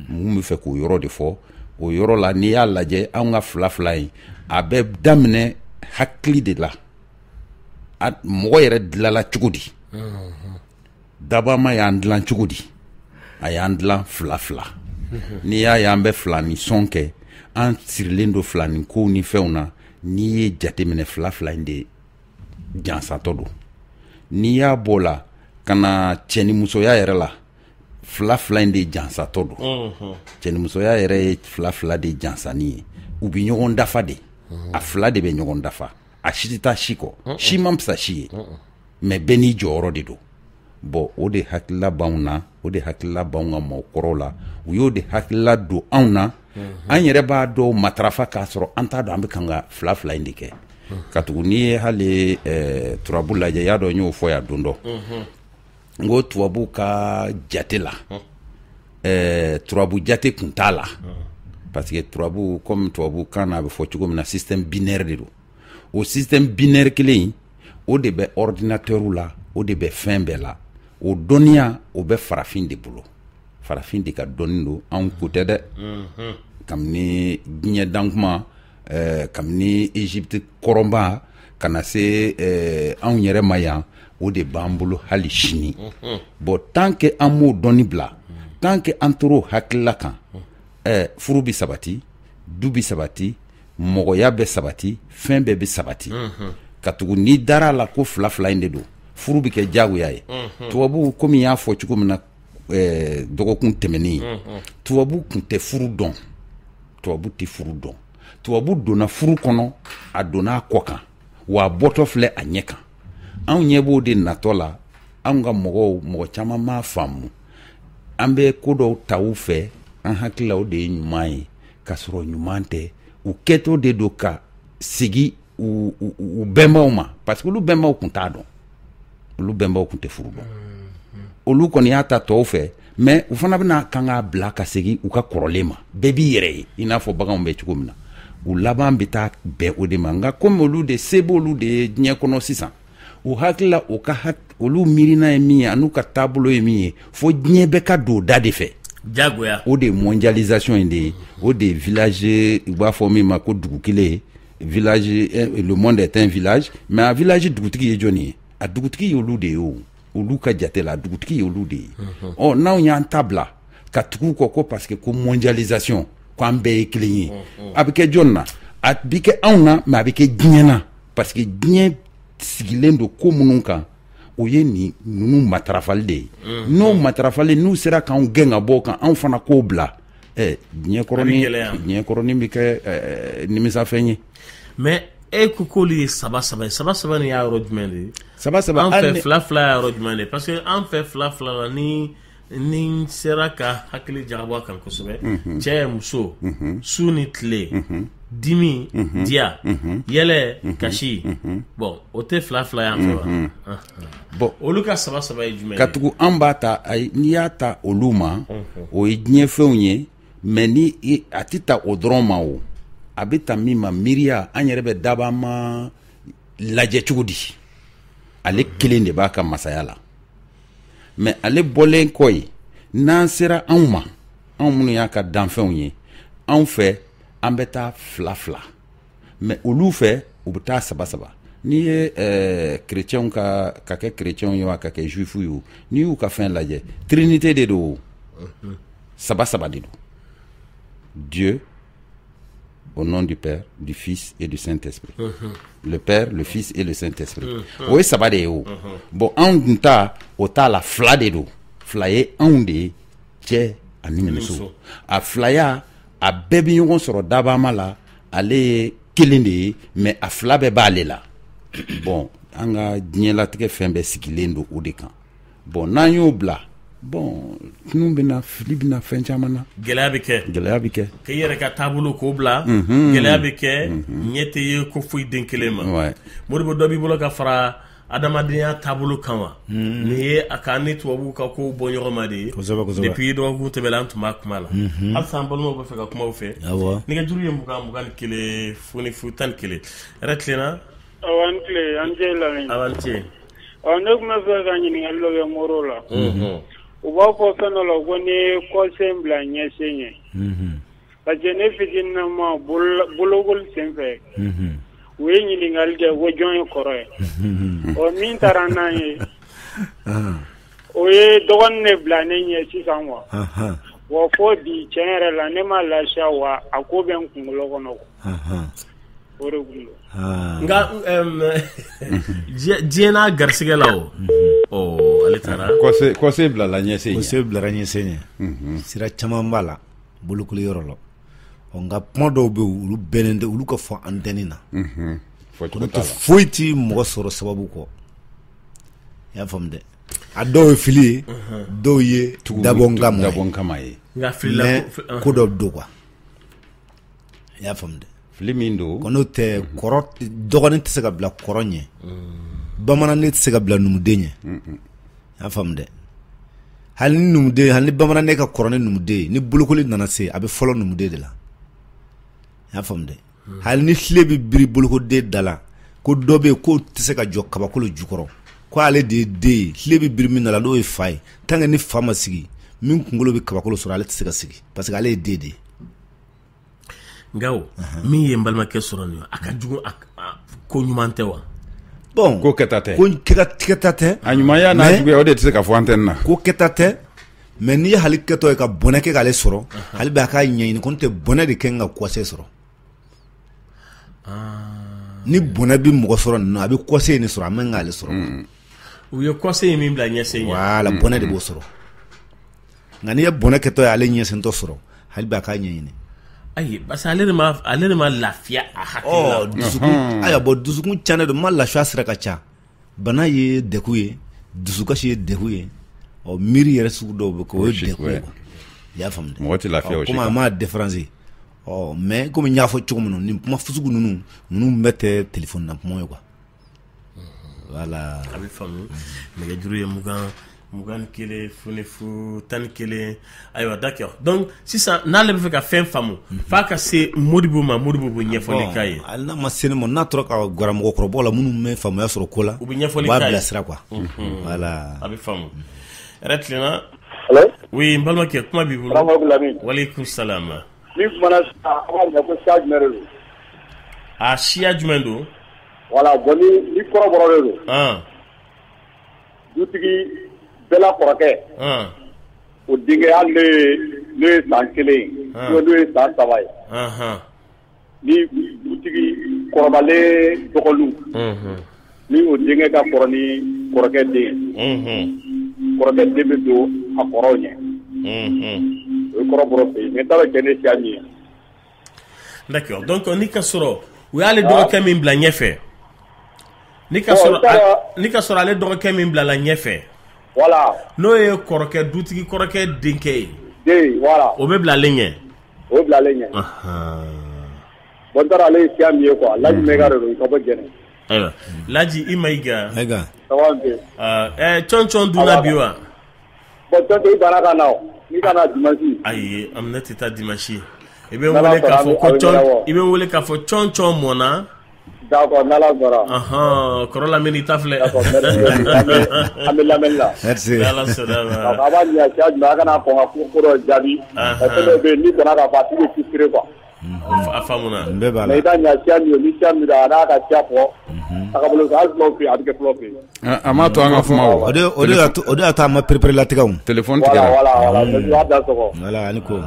mun bɛ fɛ k'o yɔrɔ de fɔ o yɔrɔ la n'i y'a lajɛ anw ka fila in a bɛ daminɛ hakili de la mɔgɔ yɛrɛ dilanla cogo di dabama y'an dilan cogo di a y'an dilan fila n'i y'a y'an bɛ fila ni sɔn kɛ an sirilen don fila ni kow ni fɛnw na n'i ye jateminɛ fila in de jansatɔ don n'i y'a bɔ la ka na cɛnimusoya yɛrɛ la fila in de jansatɔ don cɛnimusoya yɛrɛ ye fila de jansanni ye u bɛ ɲɔgɔn dafa de a fila de bɛ ɲɔgɔn dafa a si tɛ taa si kɔ si man fisa si ye mɛ bɛɛ n'i jɔyɔrɔ de don bon o de hakilila b'anw na o de hakilila b'anw ka mɔgɔkɔrɔw la u y'o de hakilila don anw na an yɛrɛ b'a dɔw matarafa k'a sɔrɔ an t'a dɔn an bɛ kan ka fila in de kɛ ka tugu n'i ye hali turabu lajɛ y'a dɔn n y'o fɔ yan don dɔ n ko tubabu ka jate la turabu jate kun t'a la parce que turabu comme tubabu kan na a bɛ fɔ cogo min na système binaire de don o système binaire kelen in o de bɛ ordinateur la o de bɛ fɛn bɛɛ la o dɔnniya o bɛ farafin de bolo farafin de ka dɔnni don anw ko tɛ dɛ kabini diɲɛ dankuma kabini Egypte kɔrɔnba ka na se anw yɛrɛ ma yan o de b'an bolo hali sini bon tant que an m'o dɔnni bila tant que an tor'o hakilila kan furu bɛ sabati du bɛ sabati mɔgɔya bɛ sabati fɛn bɛɛ bɛ sabati ka tugu n'i dara la ko fila in de don furu bɛ kɛ diyagoya ye tubabu komi y'a fɔ cogo min na dɔgɔkun tɛmɛnen tubabu kun tɛ furu dɔn tubabu tɛ furu dɔn tubabu donna furu kɔnɔ a donna a kɔ kan wa a bɔtɔ filɛ a ɲɛ kan anw ɲɛ b'o de natɔ la anw ka mɔgɔ caman m'a faamu an bɛ ko dɔw ta u fɛ an hakilila o de ye ɲuman ye ka sɔrɔ ɲuman tɛ u kɛtɔ de don ka segi u bɛnbaw ma parce que olu bɛnbaw kun t'a dɔn olu bɛnbaw kun tɛ furu dɔn olu kɔni y'a ta tɔw fɛ mais u fana bɛna kan k'a bila ka segin u ka kɔrɔlen ma bɛɛ b'i yɛrɛ ye i n'a fɔ baganw bɛ cogo min na u laban bɛ taa bɛn o de ma nka komi olu de se b'olu de ye diɲɛ kɔnɔ sisan u hakilila olu miirina ye min ye an'u ka taabolo ye min ye fo diɲɛ bɛɛ ka don o da de fɛ jagoya o de ye mondialisation in de ye o de ye village u b'a fɔ min ma ko dugu kelen village le monde est un village mais a village dugutigi ye jɔnni ye a dugutigi ye olu de ye o olu ka jate la dugutigi ye olu de ye n'anw y'an ta bila ka tugu kɔ ko parce que ko mondialisation ko an bɛɛ ye kelen ye a bɛ kɛ jɔn na a bɛ kɛ anw na mais a bɛ kɛ diɲɛ na parce que diɲɛ sigilen don ko minnu kan o ye ninnu matarafali de ye n'o matarafali n'u sera k'anw gɛn ka bɔ kan anw fana k'o bila diɲɛ kɔrɔnin bɛ kɛ nimisafɛn ye mais e ko k'olu ye saba ni y'a yɔrɔ jumɛn de ye an fɛ fila y'a yɔrɔ jumɛn de ye parce que an fɛ fila la ni sera ka hakili jagabɔ a kan kosɛbɛ cɛ muso su ni tile dimi diya yɛlɛ kasi bon o tɛ fila y'an fɛ wa bon olu ka saba ye jumɛn ka tugu an b'a ta n'i y'a ta olu ma o ye diɲɛ fɛnw ye mais ni a tɛ ta o dɔrɔn ma o a bɛ ta min ma miiriya an yɛrɛ bɛ daba ma lajɛ cogo di ale kelen de b'a ka masaya la mais ale bɔlen kɔ ye n'an sera anw ma anw minnu y'a ka danfɛnw ye anw fɛ an bɛ taa fila mais olu fɛ u bɛ taa saba n'i ye chrétienw ka kɛ chrétienw ye wa ka kɛ juifs ye n'i y'u ka fɛn lajɛ trinité de don saba de don Dieu au nom du Père, du Fils et du Saint-Esprit. Le Père, le Fils et le Saint-Esprit. O ye saba de ye o. Bon anw dun ta o t'a la fila de don fila ye anw de ye cɛ ani muso a filaya a bɛɛ bɛ ɲɔgɔn sɔrɔ dabama la ale ye kelen de ye mais a fila bɛɛ b'ale la bon an ka diɲɛlatigɛ fɛn bɛɛ sigilen don o de kan bon n'an y'o bila bon fili bɛna fɛn caman na gɛlɛya bɛ kɛ k'i yɛrɛ ka taabolo k'o bila gɛlɛya bɛ kɛ ɲɛ tɛ ye ko foyi den kelen ma Modibo dɔ b'i bolo ka fara adamadenya taabolo kan wa nin ye a kan ni tubabu ka ko bɔ ɲɔgɔn ma de ye depuis dɔgɔkun tɛmɛla an tun b'a kuma la halisa an balimaw bɛ fɛ ka kuma u fɛ nɛgɛjuru ye 21 foni fu 11 yɛrɛ tilenna an tile an tɛ lamɛn awan tɛ ne tun bɛ fɛ ka ɲininkali dɔ kɛ Moro la u b'a fɔ fɛn dɔ la ko ni kɔsen bila ɲɛsen ye parce que ne fitininama bolokoli sen fɛ u ye ɲininkali kɛ ko jɔn ye kɔrɔ ye ɔ min taara n'an ye o ye dɔgɔnin ne bila ne ɲɛ sisan wa wa fo bi tiɲɛ yɛrɛ la ne ma lafiya wa a ko bɛ n kunkolo kɔnɔ o de kun don nka diɲɛ n'a garisigɛ la o ale taara kɔse bilala ɲɛsen kɔse bilara ɲɛsen ye sira caman b'a la bolokoli yɔrɔ la nka kuma dɔw bɛ olu bɛnnen tɛ olu ka fɔ antenne na olu tɛ foyi ti mɔgɔ sɔrɔ sababu kɔ i y'a faamu dɛ a dɔw ye fili ye dɔw ye dabɔ kama ye mais ko dɔ don quoi i y'a faamu dɛ fili min don ko n'o tɛ kɔrɔ dɔgɔnin tɛ se ka bila kɔrɔ ɲɛ bamanan tɛ se ka bila numuden ɲɛ i y'a faamu dɛ hali ni numuden hali ni bamanan ka kɔrɔ ni numuden ye ni bolokoli nana se a bɛ fɔlɔ numuden de la i y'a faamu dɛ hali ni tile bɛ biri bolokoden da la ko dɔ bɛ yen k'o tɛ se ka jɔ kabakolo jukɔrɔ ko ale de ye den ye tile bɛ biri min na la n'o ye fa ye tant que ni fa ma sigi min kunkolo bɛ kabakolo sɔrɔ ale tɛ se ka sigi parce que ale ye den de ye nka min ye n balimakɛ sɔrɔ nin a ka jugu ko ɲuman tɛ wa bon ko kɛta tɛ ko kɛta tɛ a ɲumanya n'a juguya o de tɛ se ka fɔ antenne na ko kɛta tɛ mais n'i ye hali kɛtɔ ye ka bɔnɛ kɛ k'ale sɔrɔ hali bɛ a k'a ɲɛɲini ko n tɛ bɔnɛ de kɛ ka kɔse sɔrɔ ni bɔnɛ bɛ mɔgɔ sɔrɔ ninnu a bɛ kɔse in sɔrɔ a man k'ale sɔrɔ u ye kɔse in min bila ɲɛsen wala bɔnɛ de b'o sɔrɔ nka n'i ye bɔnɛ kɛtɔ ye ale ɲɛsentɔ sɔrɔ hali bɛ a k'a ɲɛɲini ayi parce que ale de ma lafiya a hakili la dusukun ayiwa bon dusukun cannen don ma lafiya sira ka ca bana ye degun ye dusukasi ye degun ye miiri yɛrɛ sugu dɔw bɛ kɛ o ye degun ye i y'a faamu dɛ mɔgɔ tɛ lafiya o si comme a ma différence mais comme n y'a fɔ cogo min na nin kuma sugu ninnu bɛɛ tɛ téléphone na kuma ye quoi voilà a bɛ faamu nɛgɛjuru ye 21 funifu 11 ayiwa d'accord donc sisan n'ale bɛ fɛ ka fɛn faamu f'a ka se Modibo ma Modibo bɛ ɲɛfɔli k'a ye hali n'a ma se ne ma n'a tora ka gwara mɔgɔkɔrɔbaw la minnu bɛ faamuya sɔrɔ ko la u bɛ ɲɛfɔli k'a ye u b'a k'a ye bilasira quoi voilà a bɛ faamu yɛrɛ tilenna Allo oui n balimakɛ kuma b'i bolo Ramadu Lamini walekum salam ni kumana sisan an b'a ko siya jumɛn de don a siya jumɛn don voilà bon ni kɔrɔbɔrɔ de don dutigi bɛla kɔrɔkɛ o denkɛ hali ne ye san 1 ye n'o ye san 3 ye ni dutigi kɔrɔbalen dɔgɔninw ni o denkɛ ka kɔrɔ ni kɔrɔkɛ den kɔrɔkɛ den bɛ don a kɔrɔw ɲɛ o ye kɔrɔbɔrɔ fɛ yen mais t'a dɔn cɛ ne siya min ye d'accord donc ni ka sɔrɔ u y'ale dɔgɔkɛ min bila ɲɛfɛ ni ka sɔrɔ ale dɔgɔkɛ min bilala ɲɛfɛ voilà n'o ye kɔrɔkɛ dutigi kɔrɔkɛ denkɛ ye den voilà o bɛ bila ale ɲɛ o bila ale ɲɛ bon taara ale ye siya min ye quoi Laji Mɛga de don ka bɔ Jɛnɛ ayiwa Laji i Mayiga Mayiga ça va un peu cɔn dunna bi wa bon tonton i banna ka na o n'i ka na dimanche ayi Amina tɛ taa dimanche i bɛ n wele k'a fɔ ko cɔn i bɛ n wele k'a fɔ cɔn mɔnna d'accord n'Ala sɔnna kɔrɔ Lamini i ta filɛ an bɛ lamɛnni la merci Ala sɔnna a b'a ɲɛ siya jumɛn a kana kɔn ka ko dɔ jaabi parce que dɔw bɛ yen n'i kɔnna k'a fɔ a tigi bɛ frustré quoi a faamuna n bɛɛ b'a la mais i ka ɲɛ siya min ye ni siya min don a n'a ka siya fɔ a ka bolo hali fulaw fɛ yen a bɛ kɛ fulaw fɛ yen a m'a to an ka kuma o o de y'a to an ma perepere latigɛw téléphone voilà tigɛra voilà mais i da sɔgɔ voilà ani ko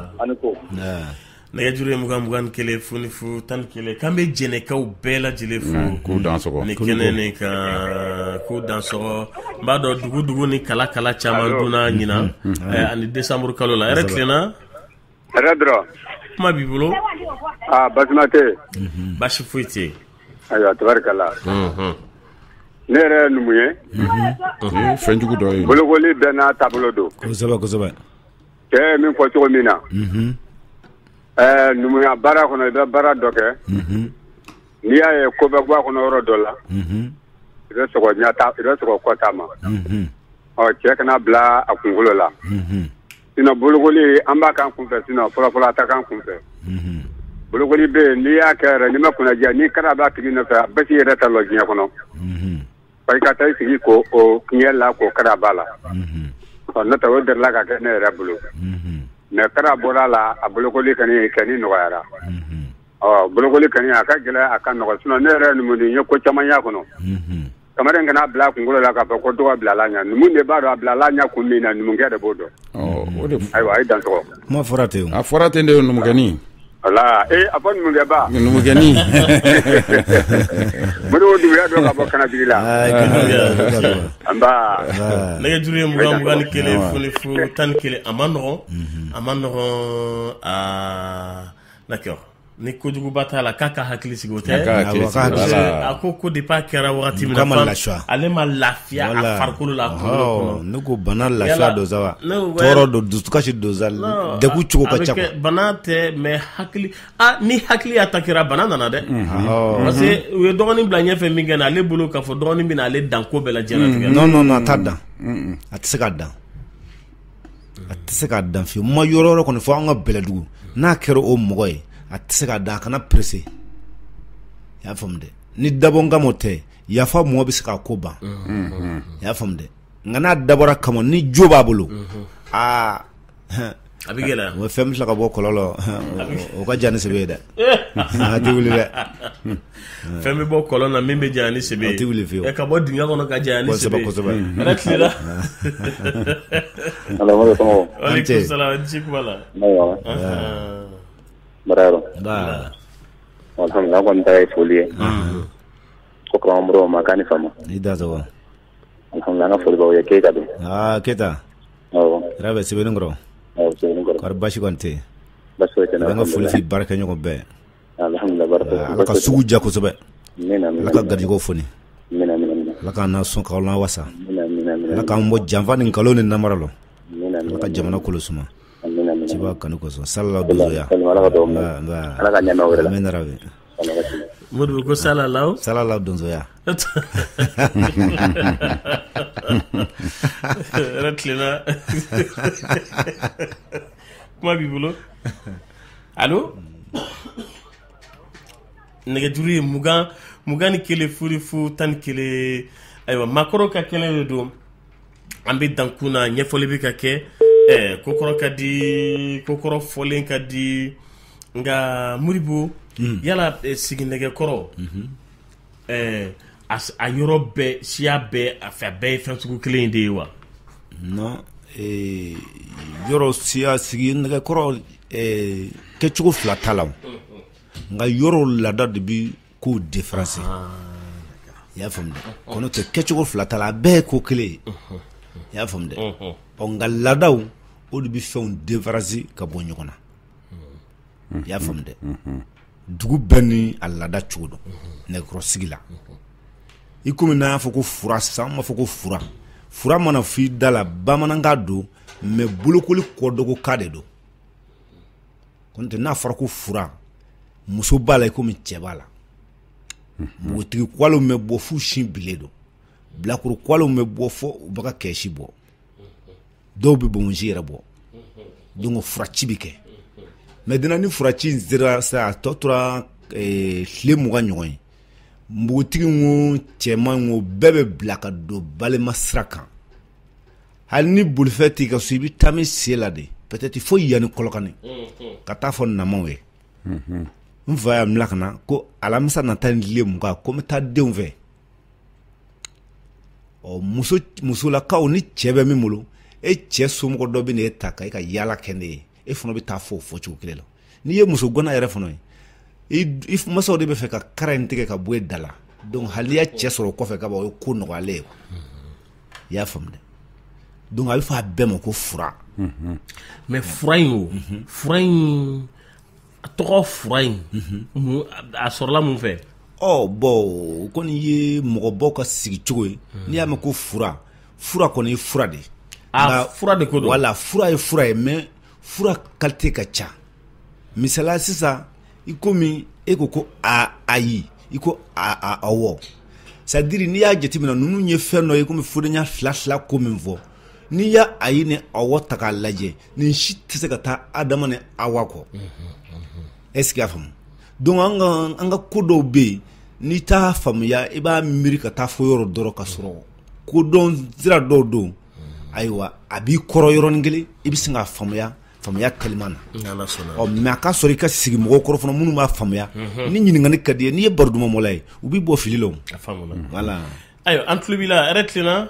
nɛgɛjuru ye 21 funifu 11 k'an bɛ jɛnɛkaw bɛɛ lajɛlen fo k'u dan sɔgɔ ni kɛnɛ nin kan k'u dan sɔgɔ n b'a dɔn dugu ni kala caman donna ɲinan ani décembre kalo la yɛrɛ tilenna hɛrɛ dɔrɔn kuma b'i bolo basima tɛ yen baasi foyi tɛ yen ayiwa tabarikala ne yɛrɛ ye numu ye fɛn jugu dɔ ye bolokoli bɛɛ n'a taabolo don kosɛbɛ cɛ ye min fɔ cogo min na numuya baara kɔnɔ i bɛ baara dɔ kɛ n'i y'a ye ko bɛ bɔ a kɔnɔ yɔrɔ dɔ la i bɛ sɔgɔ kɔ ta ma cɛ kana bila a kunkolo la sinon bolokoli an b'a k'an kunfɛ sinon fɔlɔfɔlɔ a ta k'an kunfɛ bolokoli bɛ yen n'i y'a kɛ yɛrɛ n'i ma kunnaja n'i kana b'a tigi nɔfɛ a bɛɛ t'i yɛrɛ ta lɔ diɲɛ kɔnɔ i ka taa i sigi ko o kiɲɛ la k'o kada b'a la ne tawo der la ka kɛ ne yɛrɛ bolo mais kara bɔra la a bolokoli kani nɔgɔyara bolokoli kani a ka gɛlɛ a ka nɔgɔ sinon ne yɛrɛ numu ye ko caman y'a kɔnɔ kamalen kana bila kunkolo la k'a fɔ ko dɔgɔ bila la ɲa numu de b'a dɔn a bila la ɲa kun min na numukɛ de b'o dɔn ayiwa a ye dan tɔgɔ kuma fɔra ten a fɔra ten de ye numukɛni wala a fɔ numukɛba numukɛni Modibo Doumbouya dɔn ka bɔ Kanabiri la anba nɛgɛjuru ye 21 fonifu 11 a ma nɔgɔn d'accord ni kojuguba t'a la k'a ka hakili sigi o tɛ a ko de pas kɛra wagati min na ale ma lafiya a farikolo la ne ko bana lafiya dɔ sa tɔɔrɔ dɔ dusukasi dɔ sa degun cogo ka ca bana tɛ mais hakili ni hakili attaquera bana nana dɛ parce que u ye dɔgɔnin bila ɲɛfɛ min kɛ na ale bolo k'a fɔ dɔgɔnin bɛna ale dan ko bɛɛ la diɲɛlatigɛ non a t'a dan a tɛ se k'a dan fiyewu ma yɔrɔ yɔrɔ kɔni fɔ an ka Bɛlɛdugu n'a kɛra o mɔgɔ ye a tɛ se ka da a kana pressé y'a faamu dɛ ni dabɔ kama tɛ yafa mɔgɔ bɛ se k'a ko ban y'a faamu dɛ nka n'a dabɔra kama ni jo b'a bolo a bɛ gɛlɛya o fɛn bɛ tila ka bɔ kɔlɔlɔ o ka jan ni sɛbɛ ye dɛ a tɛ wuli dɛ fɛn bɛ bɔ kɔlɔn na min bɛ janya ni sɛbɛ ye a tɛ wuli fiyewu ka bɔ dingɛ kɔnɔ ka janya ni sɛbɛ ye kosɛbɛ ala tilela alaikum salam ci kuma la Bararo. Alhamdulillah kɔni ta ye foli ye. Ko karamɔgɔ ma k'a ni fama. I da sɔgɔ. Alhamdulillah an ka foli b'aw ye Keyita don. Keyita. Awɔ. Yɛrɛ bɛ Sɛbɛnnikɔrɔ. Sɛbɛnnikɔrɔ. Kɔri basi kɔni tɛ yen. Basi foyi tɛ n na. An ka foli f'i baarakɛ ɲɔgɔn bɛɛ. Alhamdulillah barika. Ala ka sugu ja kosɛbɛ. Amina. Ala ka garijɛgɛw foni. Amina. Ala k'an na sɔn k'aw la wasa. Ala k'an bɔ janfa ni nkalon ni namara la. Ala ka jamana kolo suma. Ciba kanu kosɔn salala donsoya ala ka ɲɛma wɛrɛ la amin rabi Modibo ko salala donsoya ratlina kuma b'i bolo allo nɛgɛjuru ye 21 furifu 11 ayiwa makɔrɔ ka kɛnɛ de don an bɛ dankun na ɲɛfɔli bɛ ka kɛ kokɔrɔ ka di kokɔrɔ fɔlen ka di nka Modibo yala sigi nɛgɛkɔrɔ a yɔrɔ bɛɛ siya bɛɛ a bɛɛ ye fɛn sugu kelen de ye wa non yɔrɔ siya sigi nɛgɛkɔrɔ kɛcogo fila t'a la nka yɔrɔ laada de bi k'o différence i y'a faamu dɛ kɔnɔ tɛ kɛcogo fila t'a la a bɛɛ ye ko kelen ye i y'a faamu dɛ nka laadaw o de bɛ fɛnw différence ka bɔ ɲɔgɔn na i y'a faamu dɛ dugu bɛɛ ni a laada cogo dɔn nɛgɛkɔrɔ sigi la i komi n'an y'a fɔ ko fura sisan an b'a fɔ ko fura mana f'i da la bamanankan don mais bolokoli kɔdɔgɔkan de don kɔntɛ n'a fɔra ko fura muso b'a la i komi cɛ b'a la npogotigi kwalew bɛ bɔ f'u sin bilen don bilakoro kwalew bɛ bɔ fɔ u bɛ ka kɛsi bɔ dɔw bɛ bonbonsi yɛrɛ bɔ donc furaci bɛ kɛ maintenant ni furaci in sera sa a tɔ tora tile 20 ɲɔgɔn ye npogotigi ko cɛman ko bɛɛ bɛ bila ka don balima sira kan hali ni bolifɛn t'i ka so i bɛ taa min sen la de peut-être fo yanni kɔlɔkani ka taa fɔ namaw ye n fa y'a minɛ ka na ko alamisa nata ni tile 20 ko n bɛ taa denw fɛ musolakaw ni cɛ bɛ min bolo e cɛ somɔgɔ dɔ bɛ n'e ta ka e ka yaala kɛ ne ye e fana bɛ taa fɔ o fɔcogo kelen la n'i ye muso gɔnna yɛrɛ fana ye i masaw de bɛ fɛ ka kara in tigɛ ka bɔ e da la donc hali n'i y'a cɛ sɔrɔ o kɔfɛ ka ban o ye ko nɔgɔyalen ye i y'a faamu dɛ donc a bɛ fɔ a bɛɛ ma ko fura mais fura in a tɔgɔ fura in a sɔrɔla mun fɛ bon kɔni ye mɔgɔbaw ka sigi cogo ye n'i y'a mɛn ko fura kɔni ye fura de fura de ko don wala fura ye fura ye mais fura qualité ka ca misala sisan i komi e ko ayi i ko awɔ c'est à dire n'i y'a jateminɛ ninnu ye fɛn dɔ ye komi fodenya fila ko min fɔ n'i y'a ayi ni awɔ ta k'a lajɛ nin si tɛ se ka taa adama ni awa kɔ est-ce que y'a faamu donc an ka ko dɔw bɛ yen n'i t'a faamuya i b'a miiri ka taa fɔ yɔrɔ dɔrɔn ka sɔrɔ kodɔn sira dɔw don ayiwa a b'i kɔrɔ yɔrɔnin kelen i bɛ se k'a faamuya teliman na mais a ka sɔrɔ i ka sigi mɔgɔw kɔrɔ fana minnu b'a faamuya ni ɲininkali ka di ye n'i ye baro duman mɔla ye u b'i bɔ fili la voilà ayiwa an tulo b'i la hɛrɛ tilenna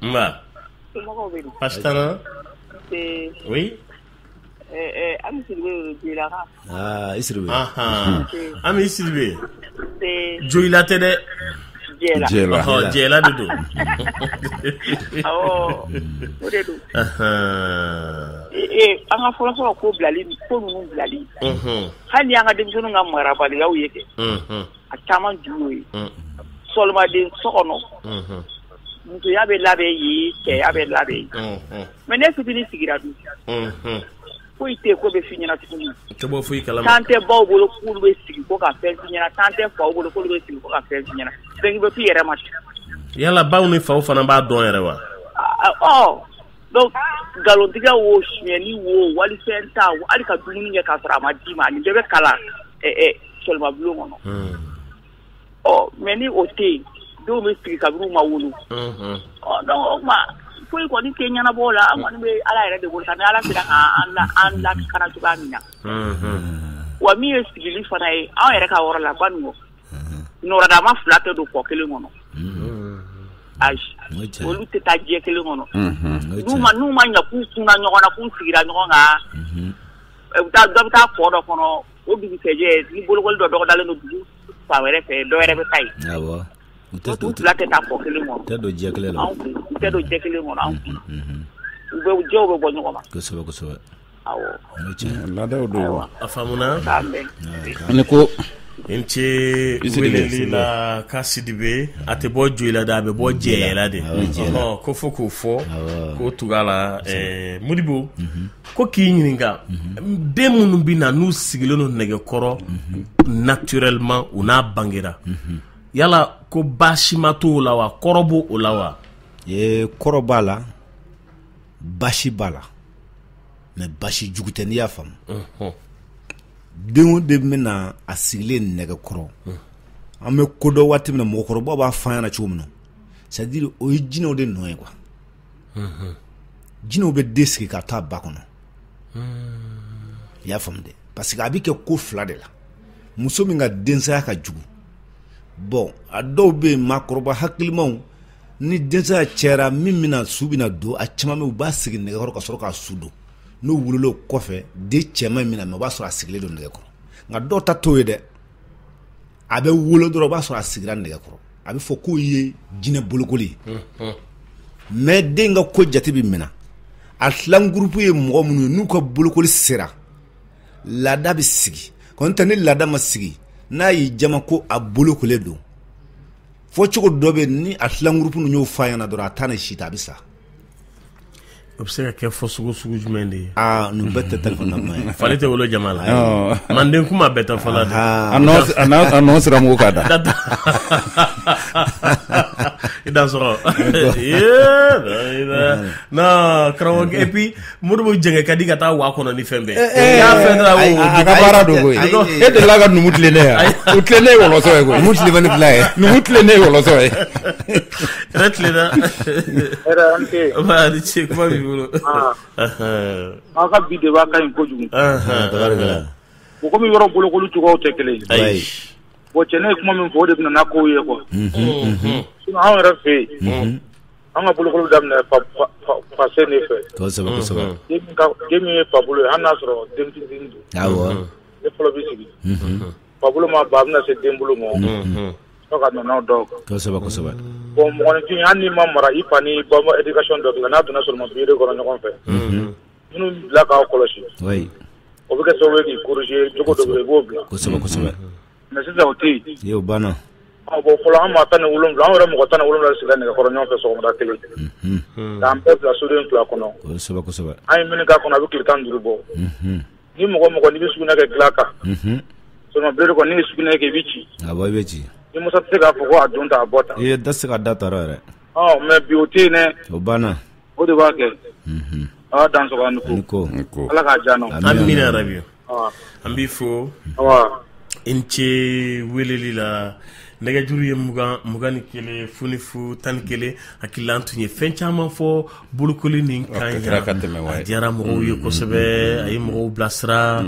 nba pastana oui Ami Sidibe Joyila i Sidibe Ami Sidibe Joyila tɛ dɛ Jɛla de don awɔ o de don an ka fɔlɔ ko bilali ko ninnu bilali hali an ka denmisɛnninw ka marabaliyaw ye kɛ a caman ju ye sɔlimaden so kɔnɔ musoya bɛ labɛn yen cɛya bɛ labɛn yen mais ne fitinin sigira dun foyi tɛ ko bɛ fi ɲɛna tuguni tan tɛ baw bolo k'olu bɛ sigi ko ka fɛn fi ɲɛna tan tɛ faw bolo k'olu bɛ sigi ko ka fɛn fi ɲɛna fɛn bɛ fi yɛrɛ ma yala baw ni faw fana b'a dɔn yɛrɛ wa donc nkalontigɛ wo sonyɛni wo walifɛn ta hali ka dumuni kɛ k'a sɔrɔ a ma d'i ma nin bɛɛ bɛ kalan sɔlimabulon kɔnɔ mais ni o tɛ yen dɔw bɛ sigi kabini u ma wolo donc o tuma foyi kɔni tɛ ɲɛnabɔ la an kɔni bɛ ala yɛrɛ de bolo ni ala sera k'an lakana cogoya min na wa min ye sigili fana ye anw yɛrɛ ka yɔrɔ la Banugo nɔrɔdama 2 tɛ don kɔ kelen kɔnɔ ayi olu tɛ taa jɛ kelen kɔnɔ n'u ma ɲɛ k'u kunna ɲɔgɔn na k'u sigira ɲɔgɔn kan dɔ bɛ taa kɔ dɔ kɔnɔ o dugusɛjɛ ni bolokoli dɔ dɔgɔdalen don dugu fan wɛrɛ fɛ dɔ wɛrɛ bɛ taa yen u 2 tɛ taa kɔ kelen kɔnɔ tɛ don jɛ kelen la u tɛ don jɛ kelen kɔnɔ u jɛw bɛ bɔ ɲɔgɔn ma kosɛbɛ awɔ laadaw do a faamuna ani ko n ce weleli la ka Sidibe a tɛ bɔ Joyila de a bɛ bɔ Jɛla de ko fo k'o fɔ k'o tuga la Modibo ko k'i ɲininka den minnu bɛ na n'u sigilen don nɛgɛkɔrɔ naturellement u n'a bangera yala ko baasi ma t'o la wa kɔrɔ b'o la wa kɔrɔ b'a la baasi b'a la mais baasi jugu tɛ n'i y'a faamu den o den bɛna a sigilen nɛgɛkɔrɔ an bɛ ko dɔ waati min na mɔgɔkɔrɔbaw b'a fɔ an ɲɛna cogo min na c'est à dire o ye jinɛw de nɔ ye quoi jinɛw bɛ den sigi ka taa ba kɔnɔ i y'a faamu dɛ parce que a bɛ kɛ ko 2 de la muso min ka densaya ka jugu bon a dɔw bɛ yen maakɔrɔba hakilimaw ni densaya cɛra min bɛna su bɛna don a caman bɛ u b'a sigi nɛgɛkɔrɔ ka sɔrɔ k'a su don n'u wulila o kɔfɛ den cɛman min na mais o b'a sɔrɔ a sigilen don nɛgɛkɔrɔ nka dɔw ta t'o ye dɛ a bɛ wolo dɔrɔn o b'a sɔrɔ a sigira nɛgɛkɔrɔ a bɛ fɔ k'o ye jinɛ bolokoli ye mais den ka ko jate bɛ minɛ a tilan groupe ye mɔgɔ minnu ye n'u ka bolokoli sera laada bɛ sigi kɔni tɛ ni laada ma sigi n'a y'i jama ko a bolokolen don fɔ cogo dɔ bɛ ni a tilan groupe ninnu y'o f'a ɲɛna dɔrɔn a taa ni si ta a bɛ sa o bɛ se ka kɛ fɔ sugu jumɛn de ye ninnu bɛɛ tɛ téléphone na kuma ye fali tɛ wolo jama la manden kuma bɛɛ tɛ fɔla a nɔ sira mugu ka da i da sɔrɔ non karamɔgɔ et puis Modibo jɛngɛ ka di ka taa wa kɔnɔ ni fɛn bɛɛ y'a fɛn a ka baara don koyi e delila ka numu tilen ne yan o tilen ne ye wɔlɔsɔ ye koyi numu tilen ne fila ye numu tilen ne ye wɔlɔsɔ ye yɛrɛ tilenna ni ce kuma b'i bolo aw ka bi débat ka ɲi kojugu o komi yɔrɔ bolokoli cogoyaw tɛ kelen ye bon cɛ ne ye kuma min fɔ o de bɛna n'a kow ye quoi sinon anw yɛrɛ fɛ yen an ka bolokoli daminɛ pase ne fɛ kosɛbɛ den min ye fa bolo ye hali n'a sɔrɔ den fitinin don ne fɔlɔ bɛ sigi fa bolo ma ba a bɛna se den bolo ma fo ka nɔnɔ dɔw kan kosɛbɛ bon mɔgɔninfin hali n'i ma mara i fa ni ba ma éducation dɔ kɛ n'a donna sɔrɔ biyere kɔnɔ ɲɔgɔn fɛ minnu bila k'aw kɔlɔsi o bɛ kɛ sababu ye k'i corriger jogo dɔ bɛ i b'o bila kosɛbɛ mais sisan o tɛ yen o banna bon fɔlɔ an maa 17 an yɛrɛ mɔgɔ 17 sigira nɛgɛkɔrɔ ɲɔgɔn fɛ sɔgɔmada kelen k'an bɛɛ bila soden 2 kɔnɔ kosɛbɛ an ye minnu k'a kɔnɔ a bɛ tile 15 bɔ ni mɔgɔ n'i bɛ sugunɛ kɛ dilan kan sɔrɔ biyere kɔnɔ n'i ye sugunɛ kɛ i bɛ ci i bɛ ci ni muso tɛ se k'a fɔ ko a don ta a bɔ ta i da se ka da ta yɛrɛ mais bi o tɛ yen dɛ o banna o de b'a kɛ aw dan sɔgɔ ni ko ala k'a diya nɔ amina rabi an b'i fo n ce weleli la nɛgɛjuru ye 21 funifu 11 hakili an tun ye fɛn caman fɔ bolokoli ni kan a diyara mɔgɔw ye kosɛbɛ a ye mɔgɔw bilasira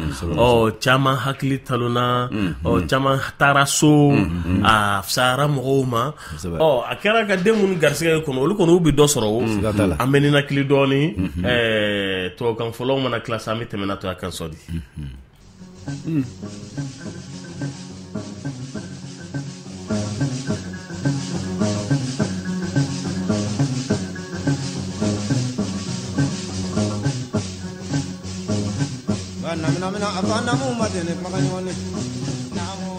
caman hakili talona caman taara so a fisayara mɔgɔw ma a kɛra ka den minnu garisɛgɛ kɔnɔ olu kɔni bɛ dɔ sɔrɔ an bɛ ninakili dɔɔni tubabukan fɔlɔw mana tila sa an bɛ tɛmɛna to a kan sɔdi namina afana mu madene maganyone namo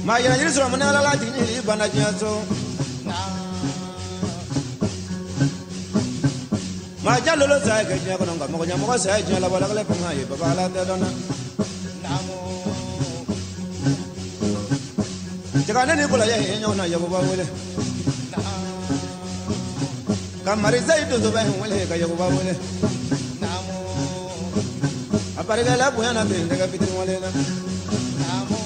ma yana yiri sura mana la tini bana jiaso ma jalolo sa ke nya kono ngam ko nya mo sa nya la bala kale panga ye baba la te dona namo jaga ne ko la ye nya na ye baba wele kamari zaidu zo bahin wale ka yago ba wale namo apare gala buena be daga fitin wale na namo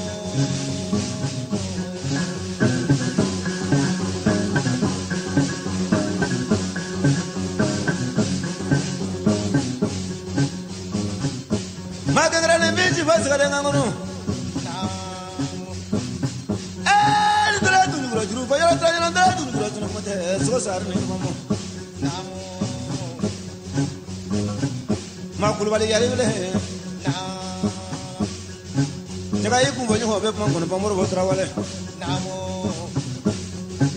magara ne beji bas ga danga ngono dra tu ngro juru fa yara tra na dra tu ngro tu mo te so sar ne mo ma kulubali yari wele na jaga yiku bonyo hobe mangono pamoro botra wale namo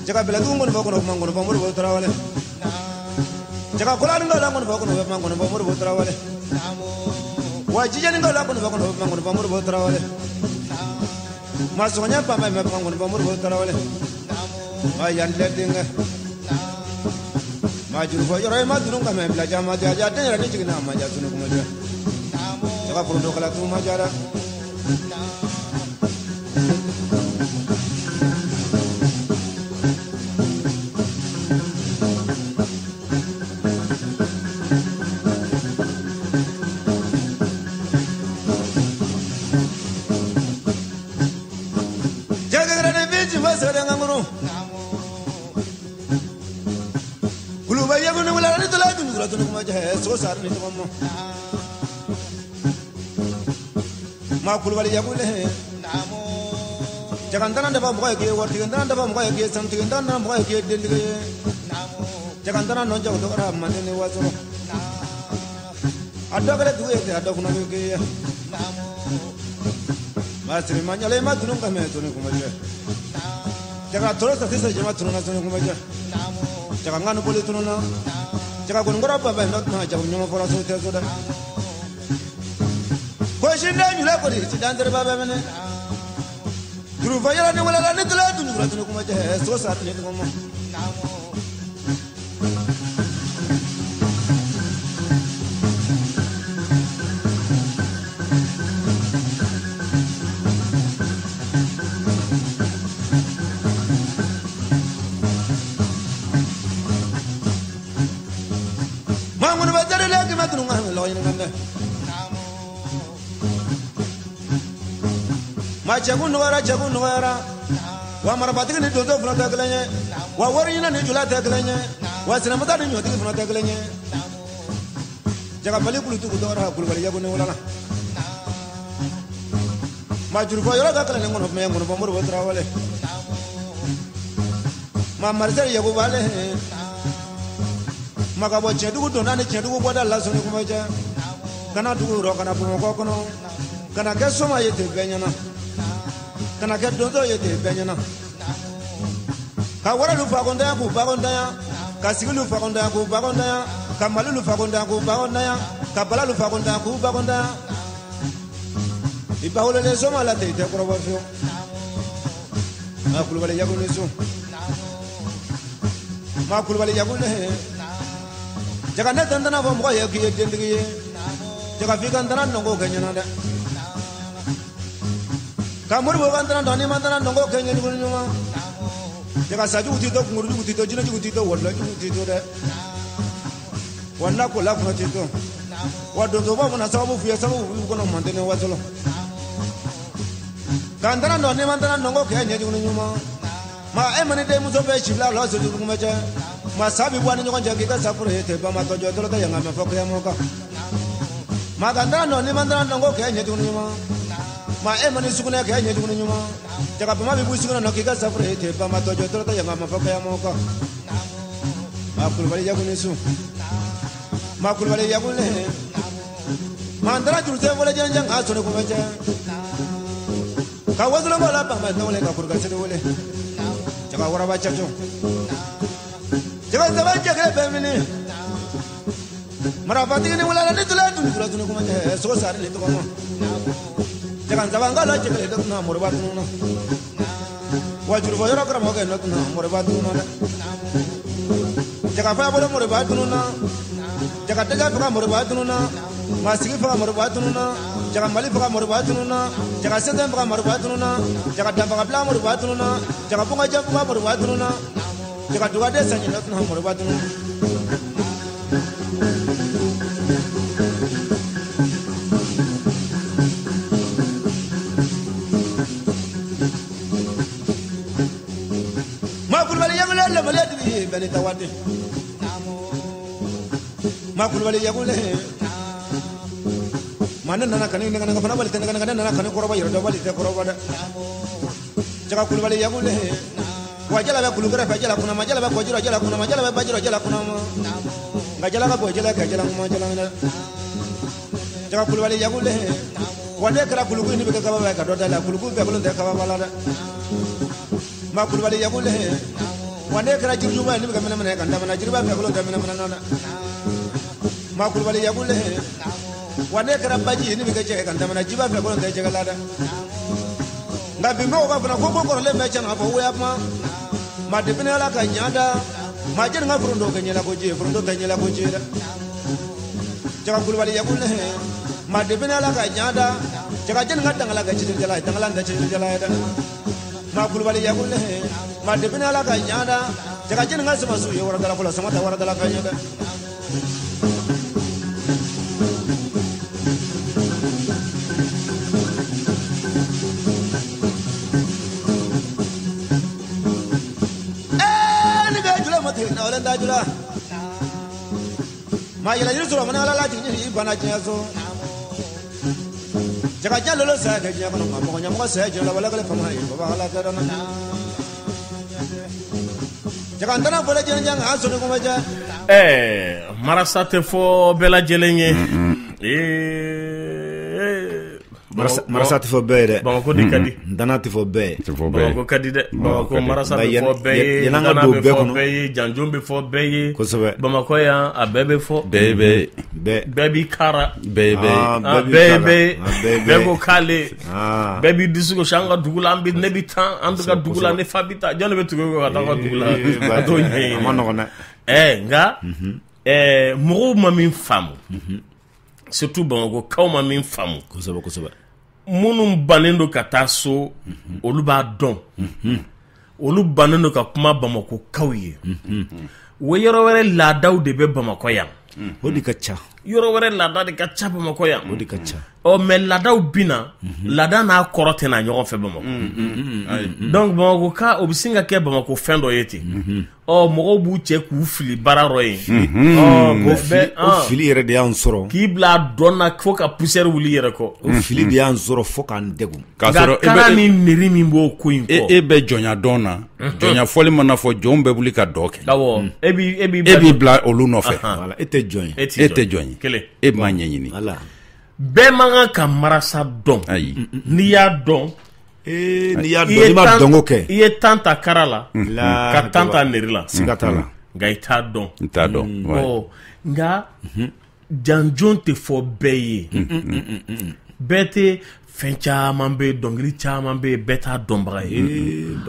jaga bela dungo no bokono mangono pamoro botra wale na jaga kulani ngala ngono bokono hobe mangono pamoro botra wale namo wajije ngala ngono bokono hobe mangono pamoro botra wale na masonya pamba me mangono pamoro botra wale namo ayan ledinga majuru fo yoro ma durunga me bla jama ja ja den rani jigna ma ja sunu kuma ja namo jaga pro do kala tu ma jara jaga grane beji masara ngamuru so sar ni to mo ma kulwali yabule namo jagandana da ba mo ke worti gandana da ba mo ke santi gandana mo ke delige namo jagandana no jago to ra mane ne wasoro addo gale duwe te addo kuna ke namo ma sri manyale ma dunum ka me to ne kuma je jaga toro sa se jama toro na to ne kuma je namo jaga ngano bole to na jaga gon ngora baba not ma jago nyoma fora so te so da ko shinda nyula ko di dandere baba mene duru fayala ne wala ne tala tu ngura tu kuma je so sa ne ko mo namo ma jagun wara wa marabati ni dodo funa taglanye wa wari ni jula taglanye wa sina mata ni nyoti funa taglanye jaga bali kulu tu dora kulu bali yagun wala ma juru ko yoro taglanye ngono me ngono bomor botra wale ma marzer yago wale ma ka bo chedu do nani chedu boda la soni kuma ja kana du ro kana bu ko kono kana ke soma yete benyana kana ke dodo yete benyana ka wara lu fa gonda ku ba gonda ya ka sigilu fa gonda ku ba gonda ya ka malu fa gonda ku ba gonda ya ka bala lu fa gonda ku ba gonda ya ibawole le soma la te ko ro fio ma kulu bale yago le so ma kulu bale yago le jaga ne tandana bo mo ye ki dendigi jaga fi gandana nongo kenyana da kamur bo gandana doni mandana nongo kenyani ko nyuma jaga saju uti to nguru uti to jina uti to wala uti to da wala ko la ko ti to wa donso ba muna sababu fiye sababu kono mantene watolo kandana no ne mantana nongo ke nye junu nyuma ma emani de muso be shibla lo so junu meje ma sabi bwani nyongo jagi ka sapure te ba ma tojo tolo ta yanga me foko ya moka ma kandana no ne mantana nongo ke nye junu nyuma ma emani sukuna ke nye junu nyuma jaga ba ma bi busukuna no ki ka sapure te ba ma tojo tolo ta yanga me foko ya moka ma kulbali ya kunisu ma kulbali ya kunne mandara jurte wala janjang asone ko meje ka wazula wala ba ma tawle ka kurga sede wole jaga wara ba chacho jaga zaba jaga femini mara fati ni wala ni tula tunu ko meje so sare le to ko jaga zaba ngala jaga le to na morba tunu na wajur fo yoro kra mo ke no tunu morba tunu na jaga fa bolo morba tunu na jaga daga fa morba tunu na masigi fa morba tunu na jaga mali fa morba tunu na jaga seden fa morba tunu na jaga damba ka bla morba tunu na jaga bunga jabu fa morba tunu na jaga duga de sanyi na tunu morba tunu ma kulbali yagule le mali adi bani tawati ma kulbali yagule mana nana kani nana fana bali tena kana nana kani koroba yoro bali te koroba da jaga kulbali yagule wajala ba kulugara fa jala kuna majala ba kojiro jala kuna majala ba bajiro jala kuna ngajala ka bojala ka jala kuma jala na jaga kulbali yagule wade kara kulugu ni be ka ba ka doda la kulugu be bulun de ka ba bala da ma kulbali yagule wade kara jirju ba ni be ka mena mena ka ndamana jirba be bulun de mena mena na ma kulbali yagule wane kara baji ni bige che kan tamana jiba fe ko nte che galada ngabi mo ko fana ko le me chana fo we ma de bina la ka nyada ma jer nga frundo ke nyela ko je frundo te nyela ko je da jaga kulwali yakule ma de bina la ka nyada jaga jer nga tangala ga che jala tangala nda che jala da ma kulwali yakule ma de bina la ka nyada jaga jer nga sama su yo wara dala ko sama ta wara dala ka nyada jula ma yela yiru sura mana la tinyi bana jazo jaga jalo lo sa ga jaga no ma nya mo sa jala wala kala fama yi baba la kada na jaga ndana bola jeng aso ko maja marasa te fo bela jelenye marasa te fo bere Bamako di kadi ndana te fo be Bamako kadi de Bamako marasa te fo be yelanga do be kono be janjombe fo be ko sobe Bamako ya abebe fo bebe baby kara bebe bego kale baby disugo shanga dugula ambi nebi tan anduga dugula ne fabita jone be tugo ga ta dugula to nye manona nga mo mamin famu surtout Bamako kaw mamin famu ko sobe munun banendo ka taa so olu b'a dɔn olu banendo ka kuma Bamako kaw ye wo yɔrɔ wɛrɛ laadaw de bɛ Bamako yan o de ka ca yɔrɔ wɛrɛ laada de ka ca Bamako yan o de ka ca mais laadaw bina laada n'a kɔrɔ tɛ na ɲɔgɔn fɛ Bamako donc Bamako ka o bɛ sin ka kɛ Bamako fɛn dɔ ye ten mɔgɔw b'u cɛ k'u fili baara dɔ ye o fili yɛrɛ de y'an sɔrɔ k'i bila dɔn na fo ka poussière wuli yɛrɛ kɔ o fili de y'an sɔrɔ fo k'an degun k'a sɔrɔ kana ni neri min b'o ko in kɔ e bɛ jɔnya dɔn na jɔnya fɔli mana fɔ jɔnw bɛ wuli ka dɔ kɛ awɔ e b'i bila olu nɔfɛ voilà e tɛ jɔn ye e tɛ jɔn ye kelen e m'a ɲɛɲini voilà bɛɛ man kan ka marasa dɔn ayi n'i y'a dɔn n'i y'a dɔn n'i ma dɔnko kɛ i ye tan ta kara la ka tan ta neri la siga t'a la nka i t'a dɔn n t'a dɔn nka janjon tɛ fɔ bɛɛ ye bɛɛ tɛ fɛn caman bɛ dɔnkili caman bɛ bɛɛ t'a dɔnbaga ye